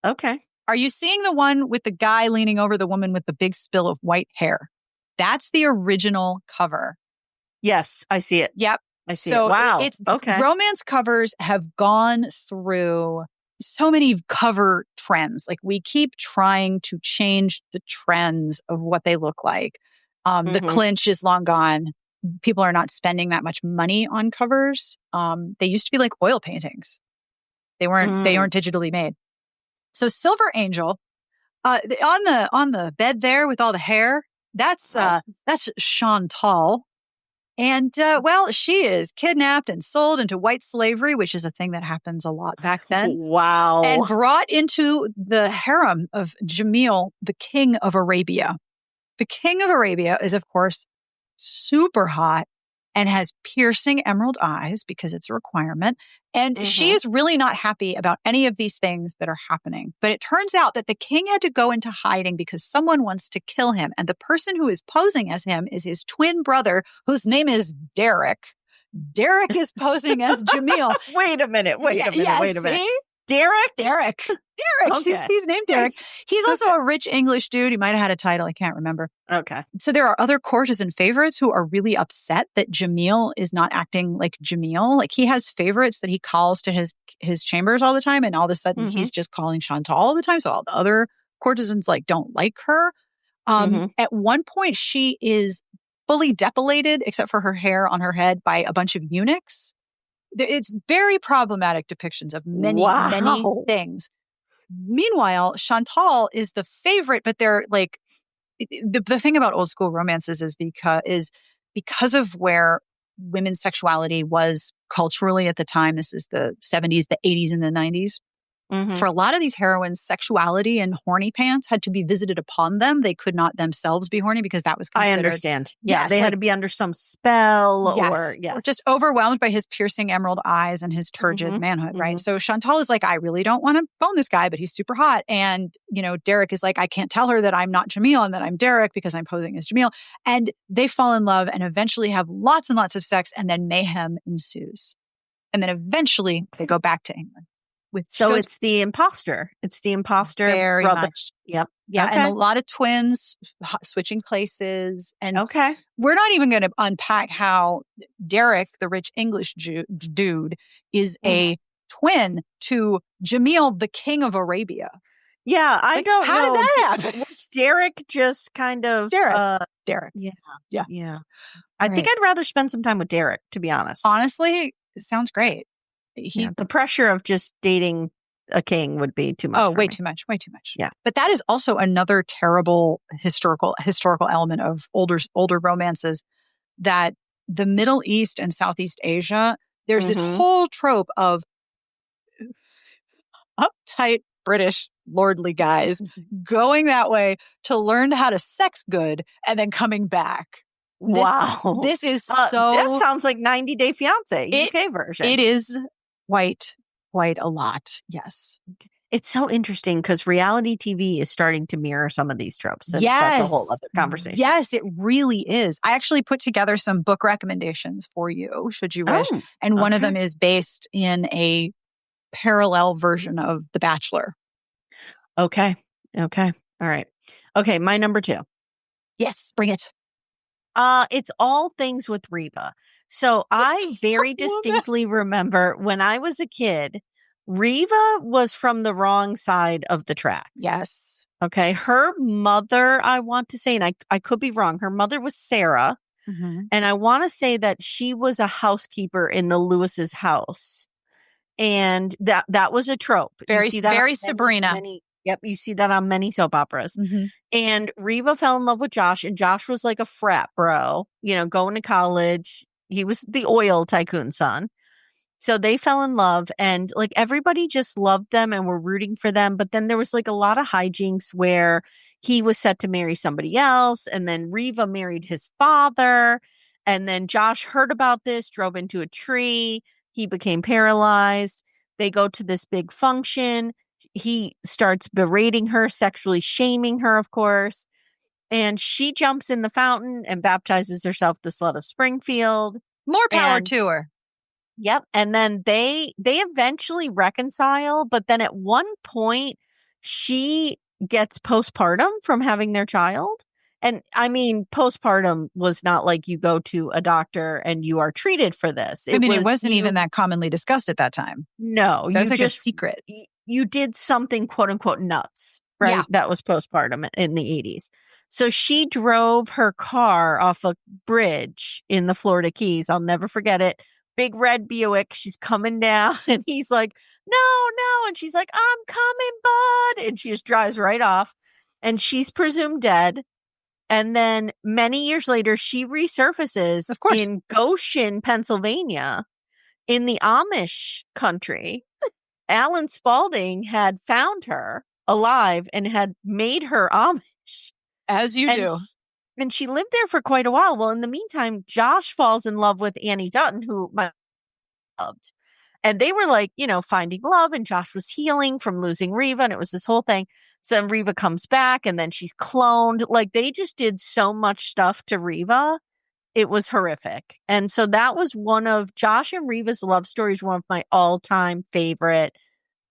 okay. Are you seeing the one with the guy leaning over the woman with the big spill of white hair? That's the original cover. Yes, I see it. Yep. I see it. Wow. It's okay. Romance covers have gone through so many cover trends. Like we keep trying to change the trends of what they look like. The clinch is long gone. People are not spending that much money on covers. They used to be like oil paintings. They weren't digitally made. So Silver Angel, on the bed there with all the hair, that's Chantal. And, she is kidnapped and sold into white slavery, which is a thing that happens a lot back then. Wow. And brought into the harem of Jamil, the King of Arabia. The King of Arabia is, of course, super hot and has piercing emerald eyes because it's a requirement. And she is really not happy about any of these things that are happening. But it turns out that the king had to go into hiding because someone wants to kill him. And the person who is posing as him is his twin brother, whose name is Derek. Derek is posing as Jamil. Wait a minute. See? Derek. Okay. He's named Derek. He's also a rich English dude. He might have had a title. I can't remember. Okay. So there are other courtesan favorites who are really upset that Jamil is not acting like Jamil. Like he has favorites that he calls to his chambers all the time. And all of a sudden he's just calling Chantal all the time. So all the other courtesans don't like her. At one point she is fully depilated except for her hair on her head by a bunch of eunuchs. It's very problematic depictions of many things. Meanwhile, Chantal is the favorite, but they're like, the thing about old school romances is because of where women's sexuality was culturally at the time. This is the 70s, the 80s, and the 90s. For a lot of these heroines, sexuality and horny pants had to be visited upon them. They could not themselves be horny because that was considered. I understand. Yeah, they had to be under some spell or just overwhelmed by his piercing emerald eyes and his turgid manhood, right? So Chantal is like, I really don't want to bone this guy, but he's super hot. And, Derek is like, I can't tell her that I'm not Jamil and that I'm Derek because I'm posing as Jamil. And they fall in love and eventually have lots and lots of sex, and then mayhem ensues. And then eventually they go back to England. It's the imposter. It's the imposter very brother. Much. Yep. Yeah. Okay. And a lot of twins switching places. And we're not even going to unpack how Derek, the rich English dude, is a twin to Jamil, the king of Arabia. Yeah. I don't know. How did that happen? Was Derek just kind of... Derek. Yeah. I think I'd rather spend some time with Derek, to be honest. Honestly, it sounds great. The pressure of just dating a king would be too much. Oh, way too much. Yeah. But that is also another terrible historical element of older romances, that the Middle East and Southeast Asia, there's this whole trope of uptight British lordly guys going that way to learn how to sex good and then coming back. This is so... That sounds like 90 Day Fiancé, UK version. It is quite a lot. Yes. It's so interesting because reality TV is starting to mirror some of these tropes. And that's a whole other conversation. Yes, it really is. I actually put together some book recommendations for you, should you wish. And one of them is based in a parallel version of The Bachelor. Okay. All right. Okay, my number 2. Yes, bring it. It's All Things with Reva. So I very distinctly remember when I was a kid, Reva was from the wrong side of the track. Yes. Okay. Her mother, I want to say, and I could be wrong. Her mother was Sarah. And I want to say that she was a housekeeper in the Lewis's house. And that was a trope. Very Sabrina. Yep, you see that on many soap operas. And Reva fell in love with Josh, and Josh was like a frat bro, going to college. He was the oil tycoon son. So they fell in love, and like everybody just loved them and were rooting for them. But then there was like a lot of hijinks where he was set to marry somebody else, and then Reva married his father. And then Josh heard about this, drove into a tree. He became paralyzed. They go to this big function. He starts berating her, sexually shaming her, of course. And she jumps in the fountain and baptizes herself the Slut of Springfield. More power to her. Yep. And then they eventually reconcile. But then at one point, she gets postpartum from having their child. And I mean, postpartum was not like you go to a doctor and you are treated for this. It wasn't even that commonly discussed at that time. No. That was like a secret. You did something quote unquote nuts, right? Yeah. That was postpartum in the 80s. So she drove her car off a bridge in the Florida Keys. I'll never forget it. Big red Buick. She's coming down and he's like, no. And she's like, I'm coming, bud. And she just drives right off and she's presumed dead. And then many years later, she resurfaces of course. In Goshen, Pennsylvania, in the Amish country. Alan Spaulding had found her alive and had made her Amish. As you do. And she lived there for quite a while. Well, in the meantime, Josh falls in love with Annie Dutton, who my loved. And they were like, finding love, and Josh was healing from losing Reva, and it was this whole thing. So Reva comes back, and then she's cloned. Like, they just did so much stuff to Reva. It was horrific. And so that was one of Josh and Reva's love stories, one of my all-time favorite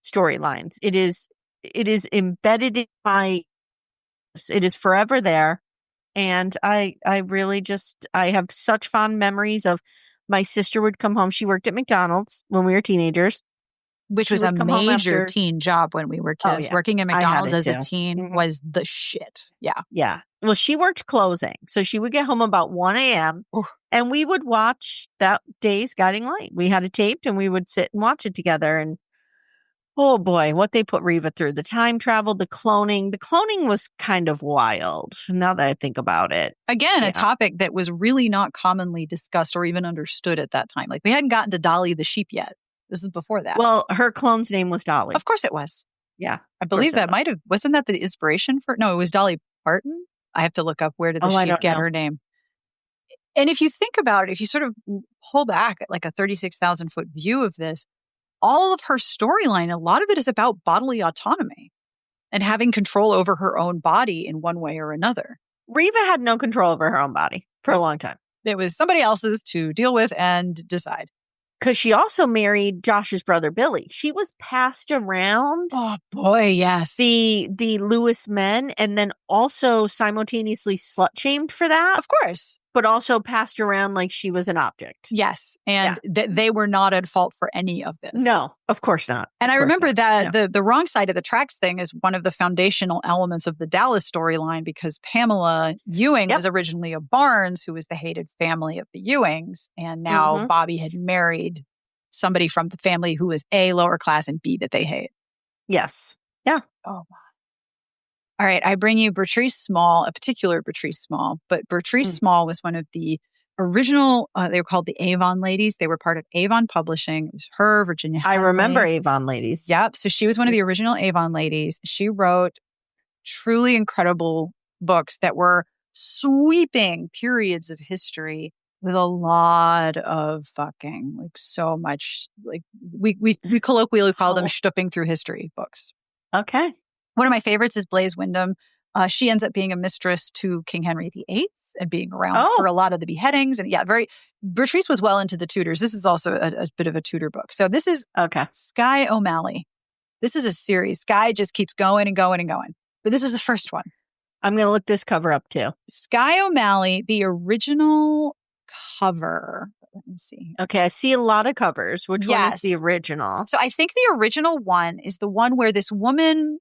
storylines. It is embedded in it is forever there. And I really I have such fond memories of my sister would come home. She worked at McDonald's when we were teenagers. Which was a major teen job when we were kids. Oh, yeah. Working at McDonald's as a teen was the shit. Yeah. Yeah. Well, she worked closing. So she would get home about 1 a.m. and we would watch that day's Guiding Light. We had it taped and we would sit and watch it together. And oh boy, what they put Reva through. The time travel, the cloning. The cloning was kind of wild now that I think about it. Again, a topic that was really not commonly discussed or even understood at that time. Like, we hadn't gotten to Dolly the sheep yet. This is before that. Well, her clone's name was Dolly. Of course it was. Yeah. I believe that wasn't that the inspiration for, no, it was Dolly Parton. I have to look up, where did the sheep get her name? And if you think about it, if you sort of pull back at like a 36,000 foot view of this, all of her storyline, a lot of it is about bodily autonomy and having control over her own body in one way or another. Reva had no control over her own body for a long time. It was somebody else's to deal with and decide. Because she also married Josh's brother, Billy. She was passed around. Oh, boy, yes. The Lewis men, and then also simultaneously slut-shamed for that. Of course. But also passed around like she was an object. Yes. And they were not at fault for any of this. No, of course not. And I remember that the wrong side of the tracks thing is one of the foundational elements of the Dallas storyline, because Pamela Ewing was originally a Barnes, who was the hated family of the Ewings. And now Bobby had married somebody from the family who was A, lower class, and B, that they hate. Yes. Yeah. Oh, my. All right, I bring you Bertrice Small, a particular Bertrice Small, but Bertrice Small was one of the original, they were called the Avon Ladies. They were part of Avon Publishing. It was her, Virginia Henley. I remember Avon Ladies. Yep. So she was one of the original Avon Ladies. She wrote truly incredible books that were sweeping periods of history with a lot of fucking, like, so much, like, we colloquially call them stooping through history books. Okay. One of my favorites is Blaise Wyndham. She ends up being a mistress to King Henry VIII and being around for a lot of the beheadings. And Bertrice was well into the Tudors. This is also a bit of a Tudor book. So this is Skye O'Malley. This is a series. Skye just keeps going and going and going. But this is the first one. I'm going to look this cover up too. Skye O'Malley, the original cover. Let me see. Okay, I see a lot of covers. Which one is the original? So I think the original one is the one where this woman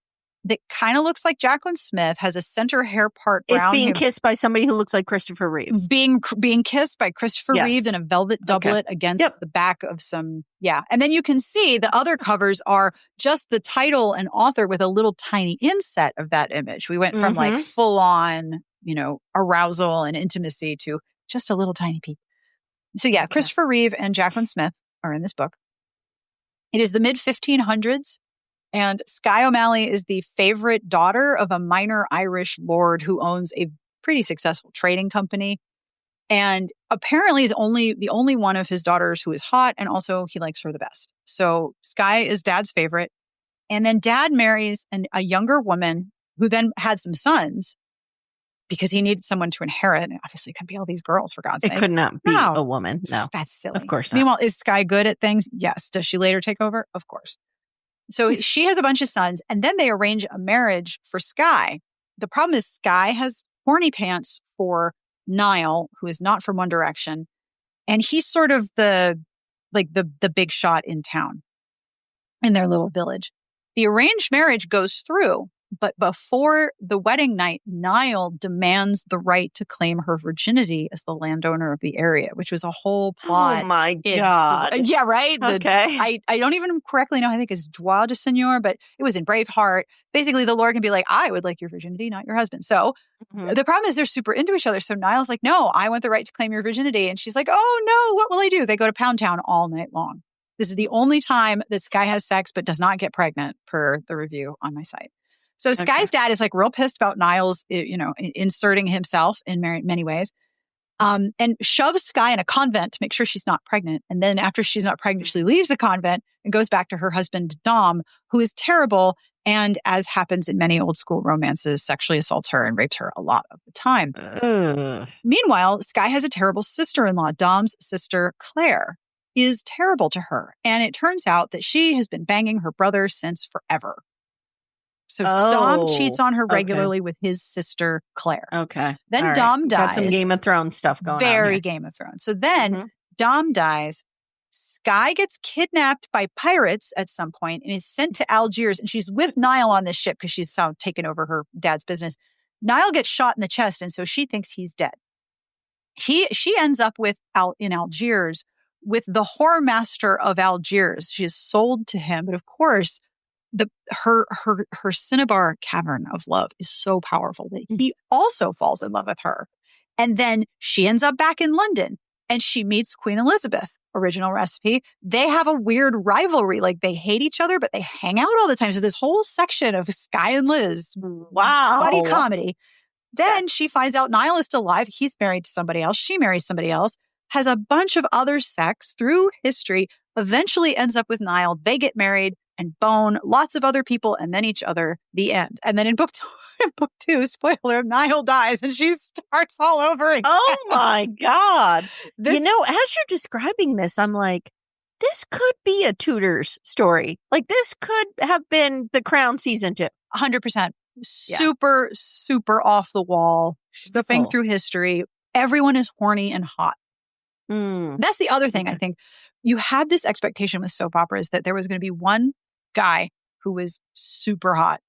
that kind of looks like Jacqueline Smith has a center hair part brown. Is being kissed by somebody who looks like Christopher Reeves. Being kissed by Christopher Reeves in a velvet doublet against the back of some, And then you can see the other covers are just the title and author with a little tiny inset of that image. We went from like full on, arousal and intimacy to just a little tiny peek. So Christopher Reeve and Jacqueline Smith are in this book. It is the mid 1500s. And Skye O'Malley is the favorite daughter of a minor Irish lord who owns a pretty successful trading company. And apparently is the only one of his daughters who is hot, and also he likes her the best. So Skye is dad's favorite. And then dad marries a younger woman who then had some sons because he needed someone to inherit. And obviously it couldn't be all these girls, for God's sake. It could not be a woman. No. That's silly. Of course not. Meanwhile, is Skye good at things? Yes. Does she later take over? Of course. So she has a bunch of sons, and then they arrange a marriage for Skye. The problem is Skye has horny pants for Niall, who is not from One Direction, and he's sort of the big shot in town, in their little village. The arranged marriage goes through, but before the wedding night, Niall demands the right to claim her virginity as the landowner of the area, which was a whole plot. Oh my God. Yeah, right? Okay. I don't even correctly know, I think it's droit de seigneur, but it was in Braveheart. Basically, the Lord can be like, I would like your virginity, not your husband. So the problem is they're super into each other. So Niall's like, no, I want the right to claim your virginity. And she's like, oh no, what will I do? They go to Pound Town all night long. This is the only time that Skye has sex but does not get pregnant, per the review on my site. So Sky's dad is like real pissed about Niall's, inserting himself in many ways. And shoves Sky in a convent to make sure she's not pregnant. And then after she's not pregnant, she leaves the convent and goes back to her husband, Dom, who is terrible. And as happens in many old school romances, sexually assaults her and rapes her a lot of the time. Meanwhile, Sky has a terrible sister-in-law. Dom's sister, Claire, is terrible to her. And it turns out that she has been banging her brother since forever. So Dom cheats on her regularly with his sister, Claire. Okay. Then Dom dies. Got some Game of Thrones stuff going on. Very Game of Thrones. So then Dom dies. Sky gets kidnapped by pirates at some point and is sent to Algiers. And she's with Niall on this ship because she's taken over her dad's business. Niall gets shot in the chest, and so she thinks he's dead. She ends up in Algiers with the whore master of Algiers. She is sold to him, but of course, her cinnabar cavern of love is so powerful that he also falls in love with her. And then she ends up back in London and she meets Queen Elizabeth, original recipe. They have a weird rivalry. Like they hate each other, but they hang out all the time. So this whole section of Sky and Liz, buddy comedy. Then she finds out Niall is still alive. He's married to somebody else. She marries somebody else, has a bunch of other sex through history, eventually ends up with Niall. They get married and bone lots of other people and then each other, the end. And then in book two, spoiler, Niall dies and she starts all over again. Oh my God. As you're describing this, I'm like, this could be a Tudors story. Like this could have been The Crown season 2. 100%. Super, super off the wall. Stuffing through history. Everyone is horny and hot. That's the other thing I think. You had this expectation with soap operas that there was going to be one guy who was super hot.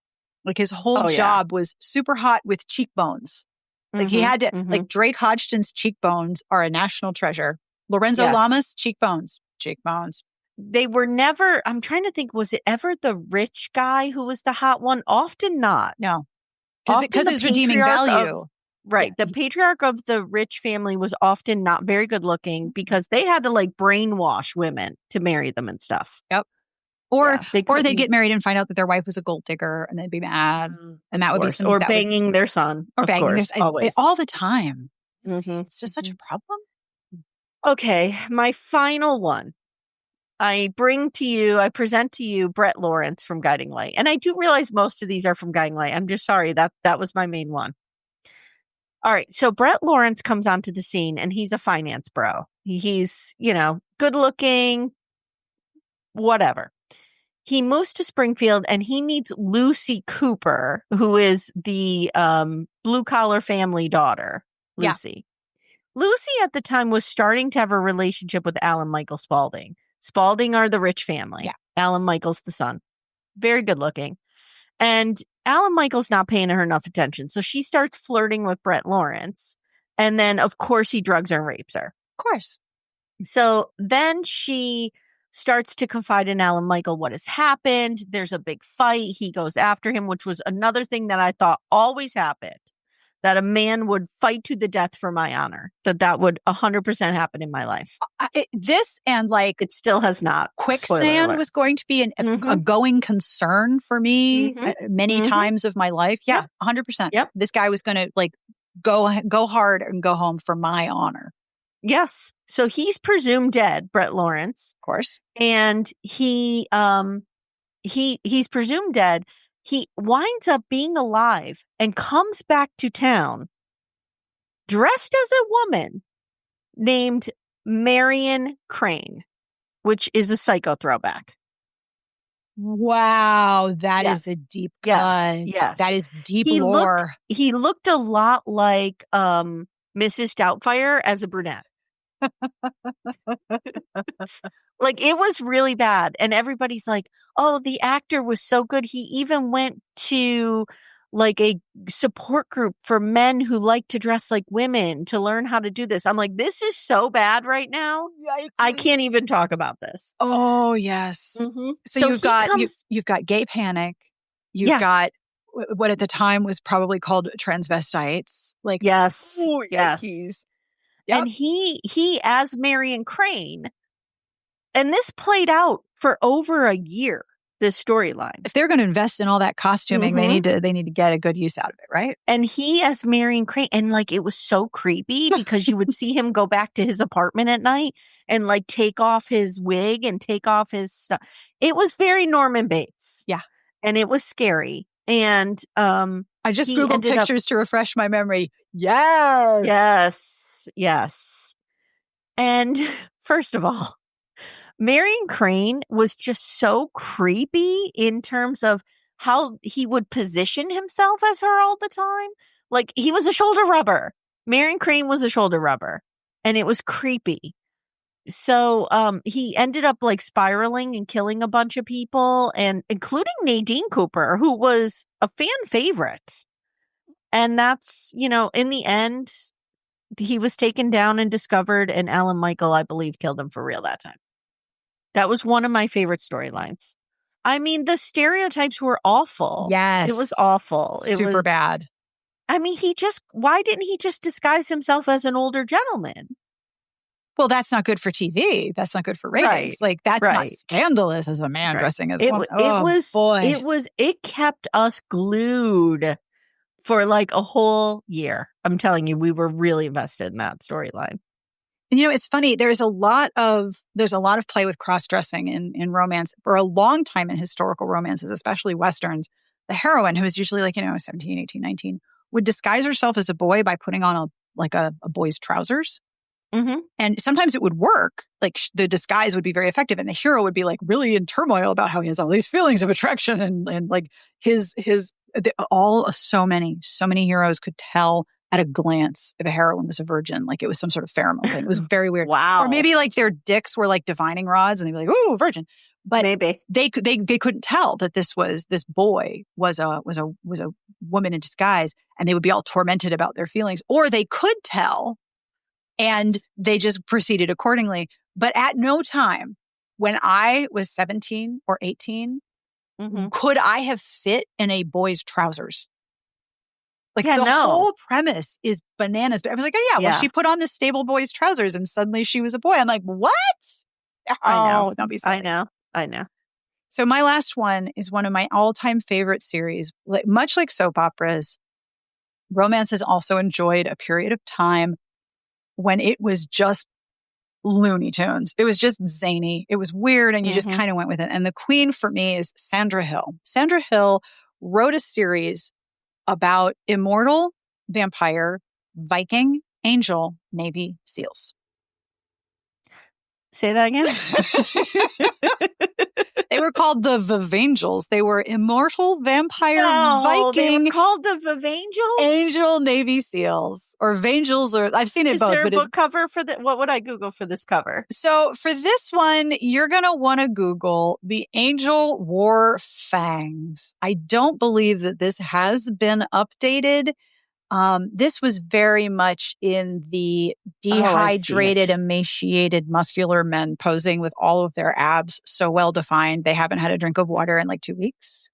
Like his whole job was super hot with cheekbones. Like he had to, like Drake Hodgson's cheekbones are a national treasure. Lorenzo Lamas, cheekbones. They were never, I'm trying to think, was it ever the rich guy who was the hot one? Often not. No. Because his redeeming value. Right. The patriarch of the rich family was often not very good looking because they had to like brainwash women to marry them and stuff. Yep. Or they'd get married and find out that their wife was a gold digger and they'd be mad. And that would be some, or banging their son. Or banging their son. Always. All the time. It's just such a problem. Okay. My final one. I present to you Brett Lawrence from Guiding Light. And I do realize most of these are from Guiding Light. I'm just sorry that was my main one. All right. So Brett Lawrence comes onto the scene and he's a finance bro. He's, good looking, whatever. He moves to Springfield and he meets Lucy Cooper, who is the blue collar family daughter, Lucy. Yeah. Lucy at the time was starting to have a relationship with Alan Michael Spaulding. Spaulding are the rich family. Yeah. Alan Michael's the son. Very good looking. And Alan Michael's not paying her enough attention. So she starts flirting with Brett Lawrence. And then, of course, he drugs her and rapes her. Of course. So then she starts to confide in Alan Michael what has happened. There's a big fight. He goes after him, which was another thing that I thought always happened. That a man would fight to the death for my honor. That would 100% happen in my life. This and like... It still has not. Quicksand was going to be a going concern for me many times of my life. Yeah, 100%. Yep. This guy was going to like go hard and go home for my honor. Yes. So he's presumed dead, Brett Lawrence. Of course. And he's presumed dead. He winds up being alive and comes back to town dressed as a woman named Marion Crane, which is a Psycho throwback. Wow, that is a deep cut. Yes. That is deep lore. He looked a lot like Mrs. Doubtfire as a brunette. Like it was really bad. And everybody's like, oh, the actor was so good. He even went to like a support group for men who like to dress like women to learn how to do this. I'm like, this is so bad right now. I can't even talk about this. Oh, yes. So you've got gay panic. You've got what at the time was probably called transvestites. Like, yes. Yep. And he as Marion Crane, and this played out for over a year. this storyline. If they're going to invest in all that costuming, they need to get a good use out of it, right? And he as Marion Crane, and like it was so creepy because you would see him go back to his apartment at night and like take off his wig and take off his stuff. It was very Norman Bates. Yeah. And it was scary. And I just Googled pictures to refresh my memory. Yes. And first of all, Marion Crane was just so creepy in terms of how he would position himself as her all the time. Like he was a shoulder rubber. Marion Crane was a shoulder rubber, and it was creepy. So he ended up like spiraling and killing a bunch of people, and including Nadine Cooper, who was a fan favorite. And that's, in the end, he was taken down and discovered, and Alan Michael, I believe, killed him for real that time. That was one of my favorite storylines. I mean, the stereotypes were awful. Yes. It was awful. It Super was bad. I mean, why didn't he just disguise himself as an older gentleman? Well, that's not good for TV. That's not good for ratings. Right. Like, that's not scandalous as a man dressing as a woman. It kept us glued for like a whole year. I'm telling you, we were really invested in that storyline. And it's funny. There's a lot of play with cross-dressing in romance. For a long time in historical romances, especially Westerns, the heroine, who is usually like, 17, 18, 19, would disguise herself as a boy by putting on a boy's trousers. Mm-hmm. And sometimes it would work. Like the disguise would be very effective. And the hero would be like really in turmoil about how he has all these feelings of attraction and like so many heroes could tell at a glance if a heroine was a virgin. Like it was some sort of pheromone thing. It was very weird. Wow. Or maybe like their dicks were like divining rods and they'd be like, "Ooh, virgin." But maybe they couldn't tell that this boy was a woman in disguise, and they would be all tormented about their feelings. Or they could tell, and they just proceeded accordingly. But at no time when I was 17 or 18 could I have fit in a boy's trousers. Like whole premise is bananas. But I was like, oh yeah, well, she put on the stable boy's trousers and suddenly she was a boy. I'm like, what? I know. Don't be silly. I know. So my last one is one of my all-time favorite series. Much like soap operas, romance has also enjoyed a period of time when it was just Looney Tunes. It was just zany. It was weird, and you just kind of went with it. And the queen for me is Sandra Hill. Sandra Hill wrote a series about immortal, vampire, Viking, angel, Navy SEALs. Say that again? They were called the Vavangels. They were immortal, vampire, Viking. They were called the Vavangels? Angel, Navy SEAls. Or Vangels, or I've seen it both. Is there a book cover for that? What would I Google for this cover? So for this one, you're going to want to Google The Angel Wore Fangs. I don't believe that this has been updated. This was very much in the dehydrated, emaciated, muscular men posing with all of their abs so well defined. They haven't had a drink of water in like 2 weeks.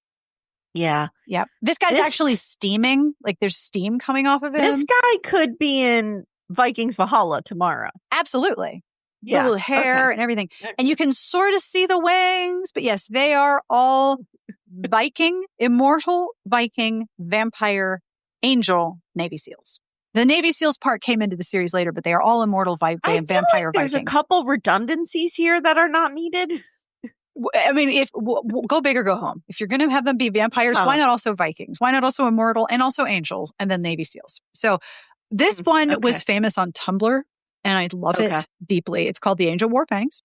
Yeah. Yeah. This guy's actually steaming. Like there's steam coming off of him. This guy could be in Vikings Valhalla tomorrow. Absolutely. Yeah. Little hair and everything. Okay. And you can sort of see the wings. But yes, they are all Viking, immortal, Viking, vampire, angel, Navy SEAls. The Navy SEAls part came into the series later, but they are all immortal vampire like there's Vikings. A couple redundancies here that are not needed. I mean, if go big or go home. If you're going to have them be vampires, why not also Vikings? Why not also immortal and also angels and then Navy SEAls? So this one was famous on Tumblr, and I love it deeply. It's called The Angel Wore Fangs.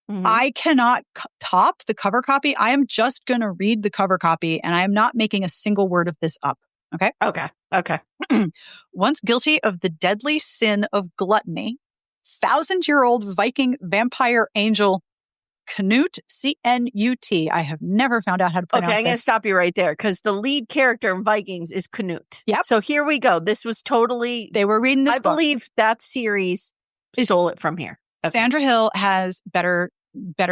I cannot top the cover copy. I am just going to read the cover copy, and I am not making a single word of this up. Okay? Okay. Once guilty of the deadly sin of gluttony, 1,000-year-old Viking vampire angel Canute, C-N-U-T. I have never found out how to pronounce this. Okay, I'm going to stop you right there because the lead character in Vikings is Canute. Yep. So here we go. This was totally... They were reading this book. I believe that series stole it from here. Okay. Sandra Hill has better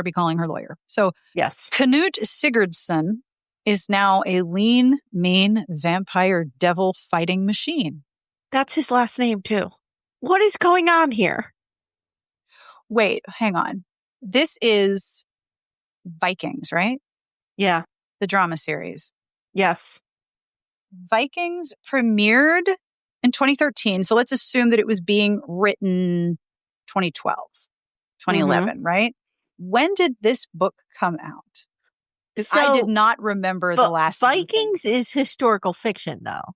be calling her lawyer. So yes, Canute Sigurdsson is now a lean, mean vampire devil fighting machine. That's his last name too. What is going on here? Wait, hang on. This is Vikings, right? Yeah. the drama series. Yes. Vikings premiered in 2013. So let's assume that it was being written 2012, 2011, right? When did this book come out? Because I did not remember the last Vikings is historical fiction, though.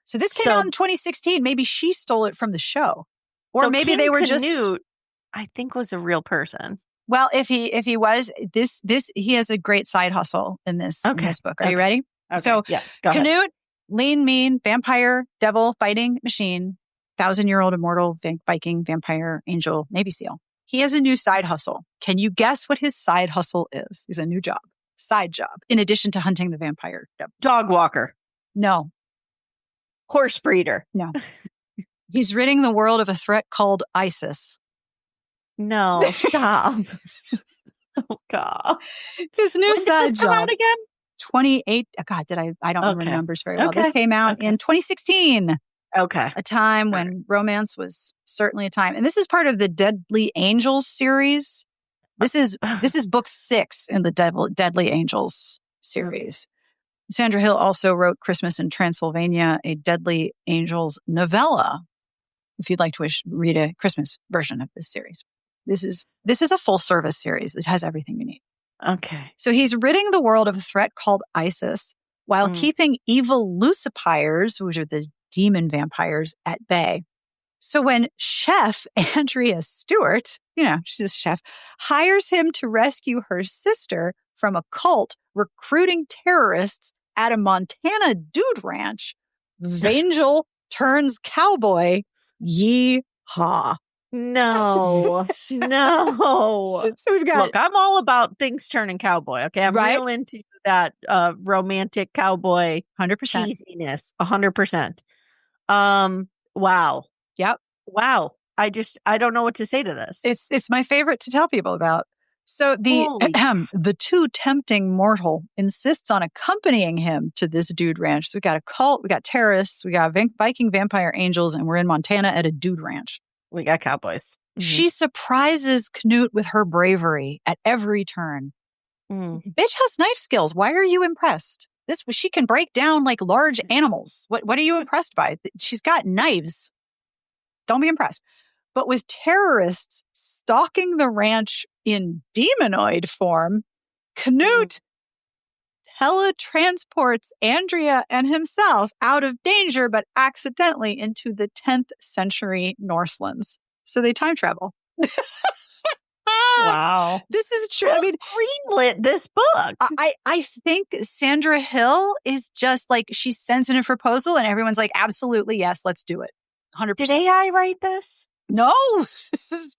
So this came out in 2016. Maybe she stole it from the show. Or maybe King they were Canute, I think, was a real person. Well, if he was, he has a great side hustle in this book. Are you ready? Okay. So yes, go Canute, ahead. lean, mean, vampire, devil, fighting machine, 1,000-year-old immortal, Viking, vampire, angel, Navy SEAL. He has a new side hustle. Can you guess what his side hustle is? He's a new job, side job, in addition to hunting the vampire. Dog walker. No. Horse breeder. No. He's ridding the world of a threat called ISIS. No, stop. Oh, God. His new when side did this job. Come out again? 28. Oh God, I don't remember numbers very well. Okay. This came out in 2016. Okay. A time when romance was certainly a time. And this is part of the Deadly Angels series. This is book 6 in the Deadly Angels series. Sandra Hill also wrote Christmas in Transylvania, a Deadly Angels novella. If you'd like to read a Christmas version of this series. This is a full service series that has everything you need. Okay. So he's ridding the world of a threat called ISIS while keeping evil lucifers, which are the demon vampires, at bay. So when Chef Andrea Stewart, she's a chef, hires him to rescue her sister from a cult recruiting terrorists at a Montana dude ranch, Vangel turns cowboy. Yee-haw. No. No. So we've got... Look, I'm all about things turning cowboy, okay? I'm real into that romantic cowboy 100% cheesiness. 100%. Wow. Yep. Wow. I don't know what to say to this. It's my favorite to tell people about. So the too tempting mortal insists on accompanying him to this dude ranch. So we got a cult, we got terrorists, we got Viking vampire angels, and we're in Montana at a dude ranch. We got cowboys. Mm-hmm. She surprises Canute with her bravery at every turn. Bitch has knife skills. Why are you impressed? She can break down like large animals. What are you impressed by? She's got knives. Don't be impressed. But with terrorists stalking the ranch in demonoid form, Canute teletransports Andrea and himself out of danger, but accidentally into the 10th century Norselands. So they time travel. Wow. This is true. I mean, greenlit this book. I think Sandra Hill is just like, she sends in a proposal and everyone's like, absolutely, yes, let's do it. 100%. Did AI write this? No, this is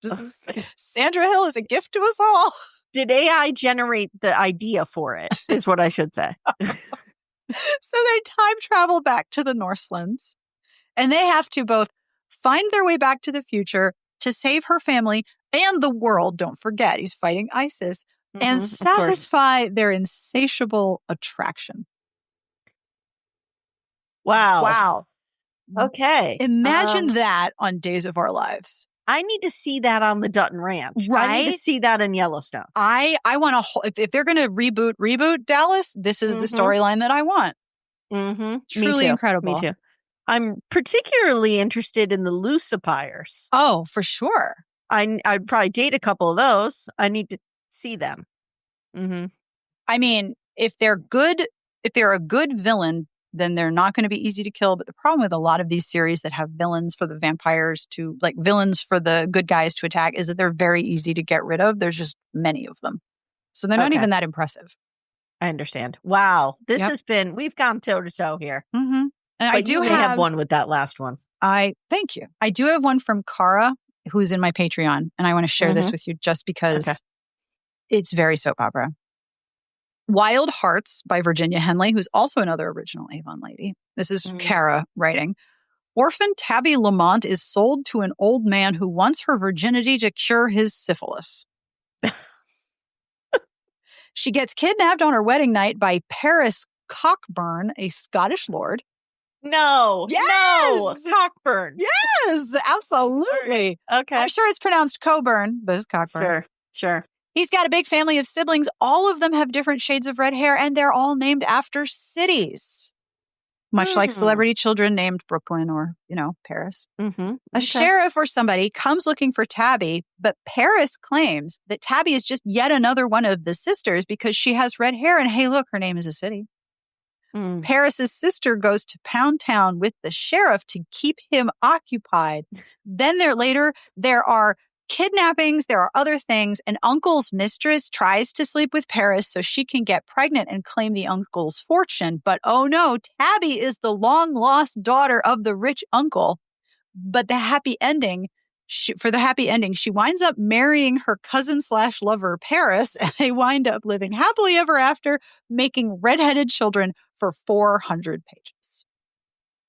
Sandra Hill is a gift to us all. Did AI generate the idea for it, is what I should say. So they time travel back to the Norselands, and they have to both find their way back to the future to save her family and the world. Don't forget, he's fighting ISIS, and satisfy their insatiable attraction. Wow. Okay. Imagine that on Days of Our Lives. I need to see that on the Dutton Ranch. Right? I need to see that in Yellowstone. I want to, if they're going to reboot Dallas, this is the storyline that I want. Truly incredible. Me too. I'm particularly interested in the lucifers. Oh, for sure. I'd probably date a couple of those. I need to see them. I mean, if they're a good villain, then they're not going to be easy to kill. But the problem with a lot of these series that have villains for the vampires to, like villains for the good guys to attack, is that they're very easy to get rid of. There's just many of them. So they're not even that impressive. I understand. Wow. This has been, we've gone toe to toe here. And but I do have one with that last one. Thank you. I do have one from Cara, who's in my Patreon. And I want to share this with you just because it's very soap opera. Wild Hearts by Virginia Henley, who's also another original Avon lady. This is Cara writing. Orphan Tabby Lamont is sold to an old man who wants her virginity to cure his syphilis. She gets kidnapped on her wedding night by Paris Cockburn, a Scottish lord. No. Cockburn. Yes, absolutely. Okay. I'm sure it's pronounced Coburn, but it's Cockburn. Sure. He's got a big family of siblings. All of them have different shades of red hair, and they're all named after cities. Much like celebrity children named Brooklyn or, Paris. Mm-hmm. A sheriff or somebody comes looking for Tabby, but Paris claims that Tabby is just yet another one of the sisters because she has red hair, and hey, look, her name is a city. Paris's sister goes to Pound Town with the sheriff to keep him occupied. Then there are kidnappings, there are other things. An uncle's mistress tries to sleep with Paris so she can get pregnant and claim the uncle's fortune. But oh no, Tabby is the long-lost daughter of the rich uncle. But the happy ending, she winds up marrying her cousin/lover, Paris, and they wind up living happily ever after, making redheaded children for 400 pages.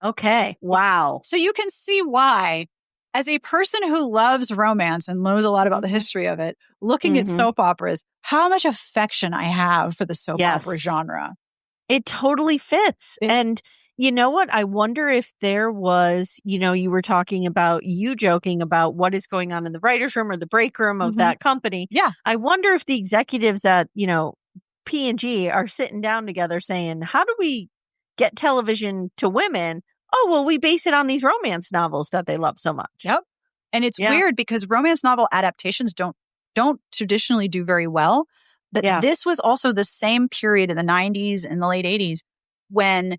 Okay. Wow. So you can see why, as a person who loves romance and knows a lot about the history of it, looking at soap operas, how much affection I have for the soap opera genre. It totally fits. And you know what? I wonder if there was, you were talking about you joking about what is going on in the writer's room or the break room of that company. Yeah. I wonder if the executives at, P&G are sitting down together saying, how do we get television to women? Oh, well, we base it on these romance novels that they love so much. Yep. And it's weird because romance novel adaptations don't traditionally do very well. But this was also the same period in the 90s and the late 80s when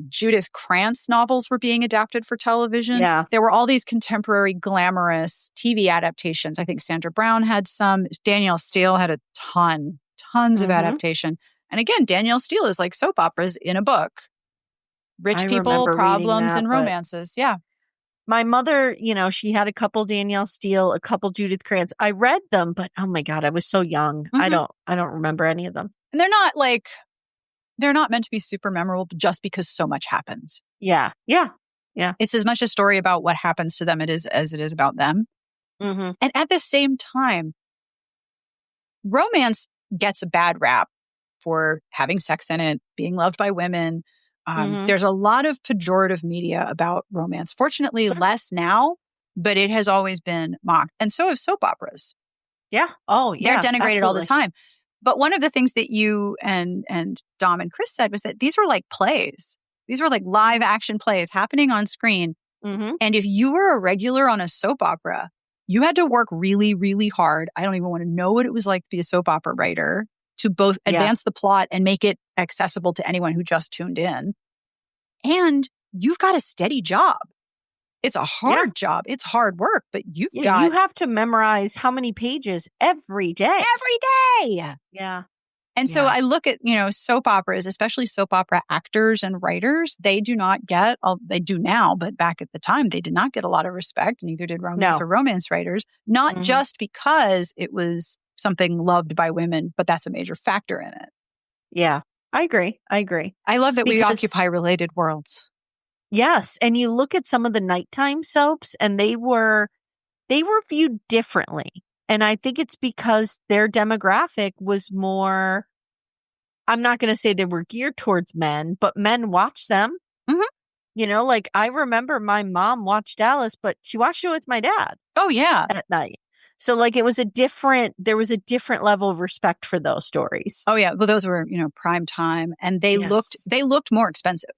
Judith Krantz novels were being adapted for television. Yeah. There were all these contemporary glamorous TV adaptations. I think Sandra Brown had some. Danielle Steele had a tons of adaptation. And again, Danielle Steele is like soap operas in a book. Rich people, problems, and romances. Yeah. My mother, she had a couple Danielle Steele, a couple Judith Krantz. I read them, but oh my God, I was so young. I don't remember any of them. And they're not meant to be super memorable just because so much happens. Yeah. Yeah. Yeah. It's as much a story about what happens to them as it is about them. Mm-hmm. And at the same time, romance gets a bad rap for having sex in it, being loved by women. There's a lot of pejorative media about romance. Fortunately, less now, but it has always been mocked. And so have soap operas. Yeah. Oh, yeah. They're denigrated all the time. But one of the things that you and Dom and Chris said was that these were like plays. These were like live action plays happening on screen. And if you were a regular on a soap opera, you had to work really, really hard. I don't even want to know what it was like to be a soap opera writer, to both advance the plot and make it accessible to anyone who just tuned in. And you've got a steady job. It's a hard job. It's hard work, but you have to memorize how many pages every day. Every day. Yeah. And so I look at, soap operas, especially soap opera actors and writers. They do now, but back at the time, they did not get a lot of respect. Neither did romance or romance writers. Not just because it was something loved by women, but that's a major factor in it. Yeah, I agree. I love that we occupy related worlds. Yes. And you look at some of the nighttime soaps and they were viewed differently. And I think it's because their demographic was more, I'm not going to say they were geared towards men, but men watched them. Like I remember my mom watched Dallas, but she watched it with my dad. Oh, yeah. At night. So like there was a different level of respect for those stories. Oh, yeah. Well, those were, prime time and they looked more expensive.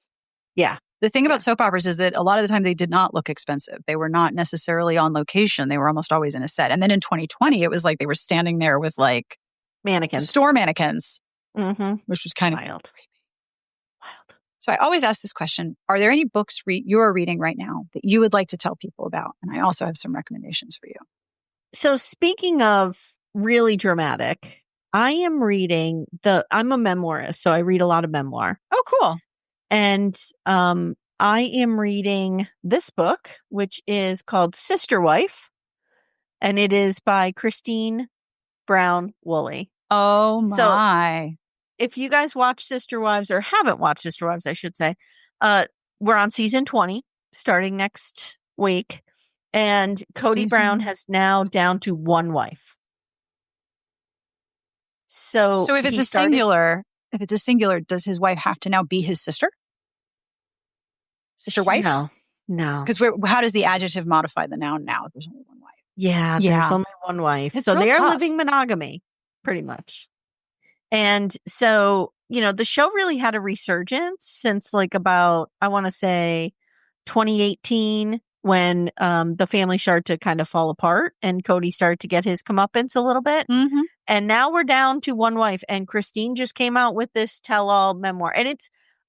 Yeah. The thing about soap operas is that a lot of the time they did not look expensive. They were not necessarily on location. They were almost always in a set. And then in 2020, it was like they were standing there with like mannequins, store mannequins, which was kind of wild. So I always ask this question. Are there any books you are reading right now that you would like to tell people about? And I also have some recommendations for you. So speaking of really dramatic, I am reading I'm a memoirist, so I read a lot of memoir. Oh, cool. And I am reading this book, which is called Sister Wife, and it is by Christine Brown Woolley. Oh, my. So if you guys watch Sister Wives, or haven't watched Sister Wives, I should say, we're on season 20, starting next week. And Cody Brown has now down to one wife. So if it's a singular, does his wife have to now be his sister? Sister wife? No. Because how does the adjective modify the noun now if there's only one wife? Yeah, Yeah. there's only one wife. It's So real they are tough. living monogamy, pretty much. And so, the show really had a resurgence since like about, I want to say 2018 when the family started to kind of fall apart and Cody started to get his comeuppance a little bit. Mm-hmm. And now we're down to one wife. And Christine just came out with this tell-all memoir. And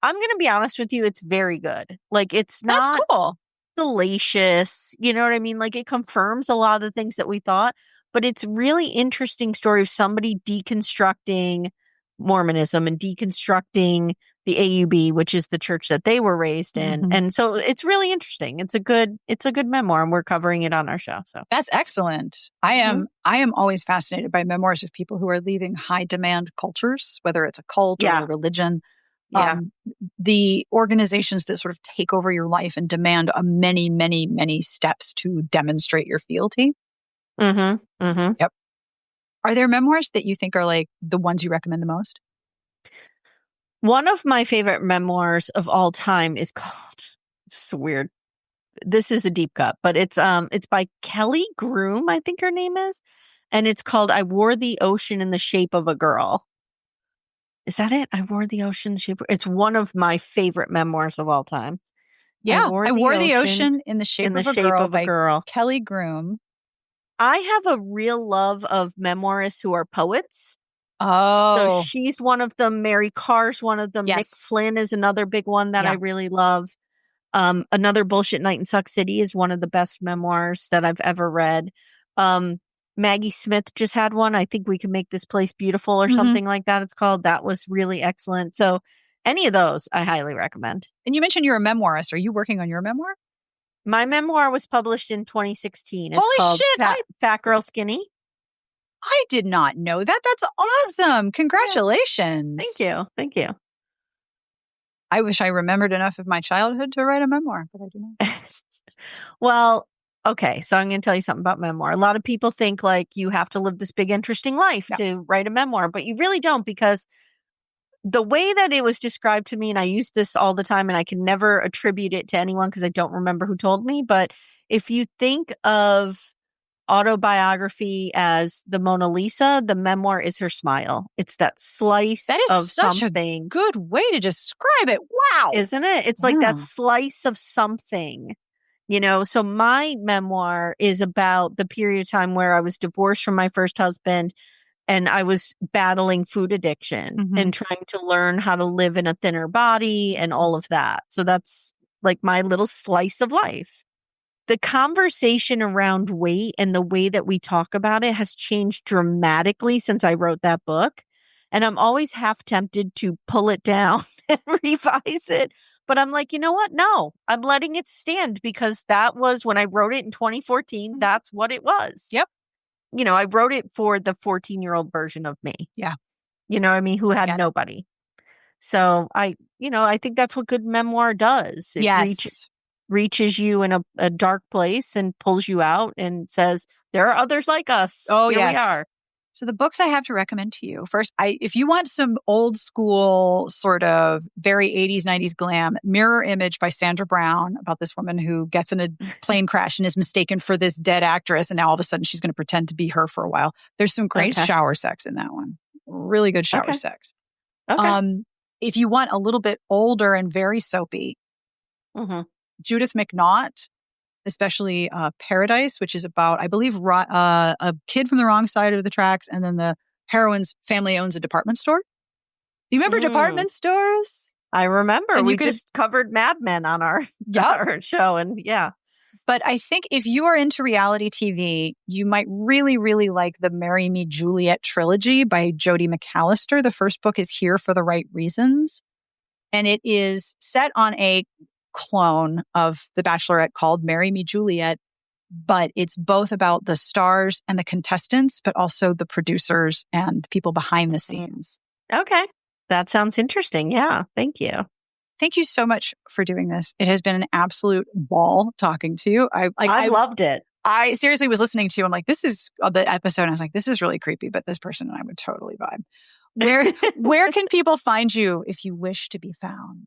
I'm going to be honest with you, it's very good. Like, it's That's not cool. salacious. You know what I mean? Like, it confirms a lot of the things that we thought, but it's really interesting story of somebody deconstructing Mormonism and deconstructing the AUB, which is the church that they were raised in. Mhm. And so it's really interesting. It's a good memoir, and we're covering it on our show. So That's excellent. I am always fascinated by memoirs of people who are leaving high demand cultures, whether it's a cult or a religion. Yeah. The organizations that sort of take over your life and demand a many, many, many steps to demonstrate your fealty. Mm-hmm. Mm-hmm. Yep. Are there memoirs that you think are like the ones you recommend the most? One of my favorite memoirs of all time is called, it's weird. This is a deep cut, but it's by Kelly Groom, I think her name is. And it's called I Wore the Ocean in the Shape of a Girl. Is that it? I Wore the Ocean in the Shape of... It's one of my favorite memoirs of all time. Yeah. I Wore the Ocean in the Shape of a Girl by Kelly Groom. I have a real love of memoirists who are poets. Oh. So she's one of them. Mary Carr's one of them. Yes. Nick Flynn is another big one that I really love. Another Bullshit Night in Suck City is one of the best memoirs that I've ever read. Maggie Smith just had one. I think We Can Make This Place Beautiful or something like that. It's called. That was really excellent. So any of those I highly recommend. And you mentioned you're a memoirist. Are you working on your memoir? My memoir was published in 2016. It's Holy called shit! Fat Girl Skinny. I did not know that. That's awesome. Congratulations. Yeah. Thank you. I wish I remembered enough of my childhood to write a memoir, but I do not. Well, okay. So I'm going to tell you something about memoir. A lot of people think like you have to live this big, interesting life to write a memoir, but you really don't, because the way that it was described to me, and I use this all the time and I can never attribute it to anyone because I don't remember who told me, but if you think of autobiography as the Mona Lisa, the memoir is her smile. It's that slice of something. A good way to describe it. Wow. Isn't it? It's like that slice of something, so my memoir is about the period of time where I was divorced from my first husband and I was battling food addiction and trying to learn how to live in a thinner body and all of that. So that's like my little slice of life. The conversation around weight and the way that we talk about it has changed dramatically since I wrote that book. And I'm always half tempted to pull it down and revise it. But I'm like, you know what? No, I'm letting it stand, because that was when I wrote it in 2014. That's what it was. Yep. I wrote it for the 14-year-old version of me. Yeah. You know what I mean? Who had nobody. So I think that's what good memoir does. It reaches you in a dark place and pulls you out and says, there are others like us. Oh, Here we are. So the books I have to recommend to you. First, if you want some old school sort of very 80s, 90s glam, Mirror Image by Sandra Brown, about this woman who gets in a plane crash and is mistaken for this dead actress. And now all of a sudden she's going to pretend to be her for a while. There's some great shower sex in that one. Really good shower sex. Okay. If you want a little bit older and very soapy, Judith McNaught, especially Paradise, which is about, I believe, a kid from the wrong side of the tracks, and then the heroine's family owns a department store. Do you remember department stores? I remember. And we just covered Mad Men on our show, and But I think if you are into reality TV, you might really, really like the Marry Me Juliet trilogy by Jodi McAllister. The first book is Here for the Right Reasons, and it is set on a clone of The Bachelorette called Marry Me Juliet, but it's both about the stars and the contestants, but also the producers and people behind the scenes. Okay. That sounds interesting. Yeah. Thank you. Thank you so much for doing this. It has been an absolute ball talking to you. I loved it. I seriously was listening to you. I'm like, this is the episode. And I was like, this is really creepy, but this person and I would totally vibe. Where can people find you if you wish to be found?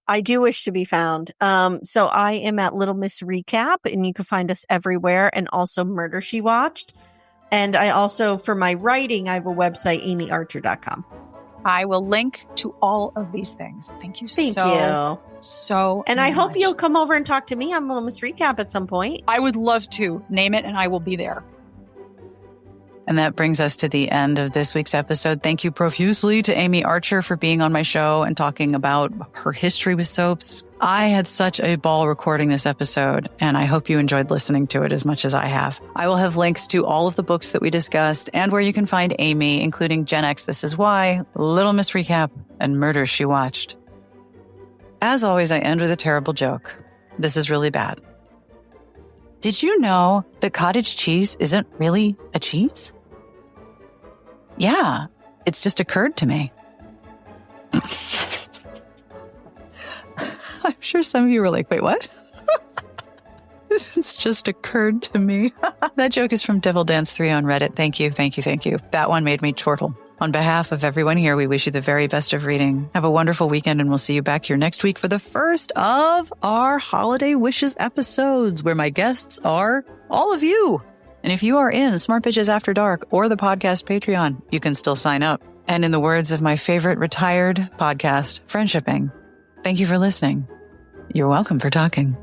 I do wish to be found. So I am at Little Miss Recap, and you can find us everywhere, and also Murder, She Watched. And I also, for my writing, I have a website, amyarcher.com. I will link to all of these things. Thank you Thank so And much. I hope you'll come over and talk to me on Little Miss Recap at some point. I would love to. Name it and I will be there. And that brings us to the end of this week's episode. Thank you profusely to Amye Archer for being on my show and talking about her history with soaps. I had such a ball recording this episode, and I hope you enjoyed listening to it as much as I have. I will have links to all of the books that we discussed and where you can find Amye, including Gen X, This Is Why, Little Miss Recap, and Murder, She Watched. As always, I end with a terrible joke. This is really bad. Did you know that cottage cheese isn't really a cheese? Yeah, it's just occurred to me. I'm sure some of you were like, wait, what? It's just occurred to me. That joke is from Devil Dance 3 on Reddit. Thank you. That one made me chortle. On behalf of everyone here, we wish you the very best of reading. Have a wonderful weekend, and we'll see you back here next week for the first of our Holiday Wishes episodes, where my guests are all of you. And if you are in Smart Bitches After Dark or the podcast Patreon, you can still sign up. And in the words of my favorite retired podcast, Friendshipping, thank you for listening. You're welcome for talking.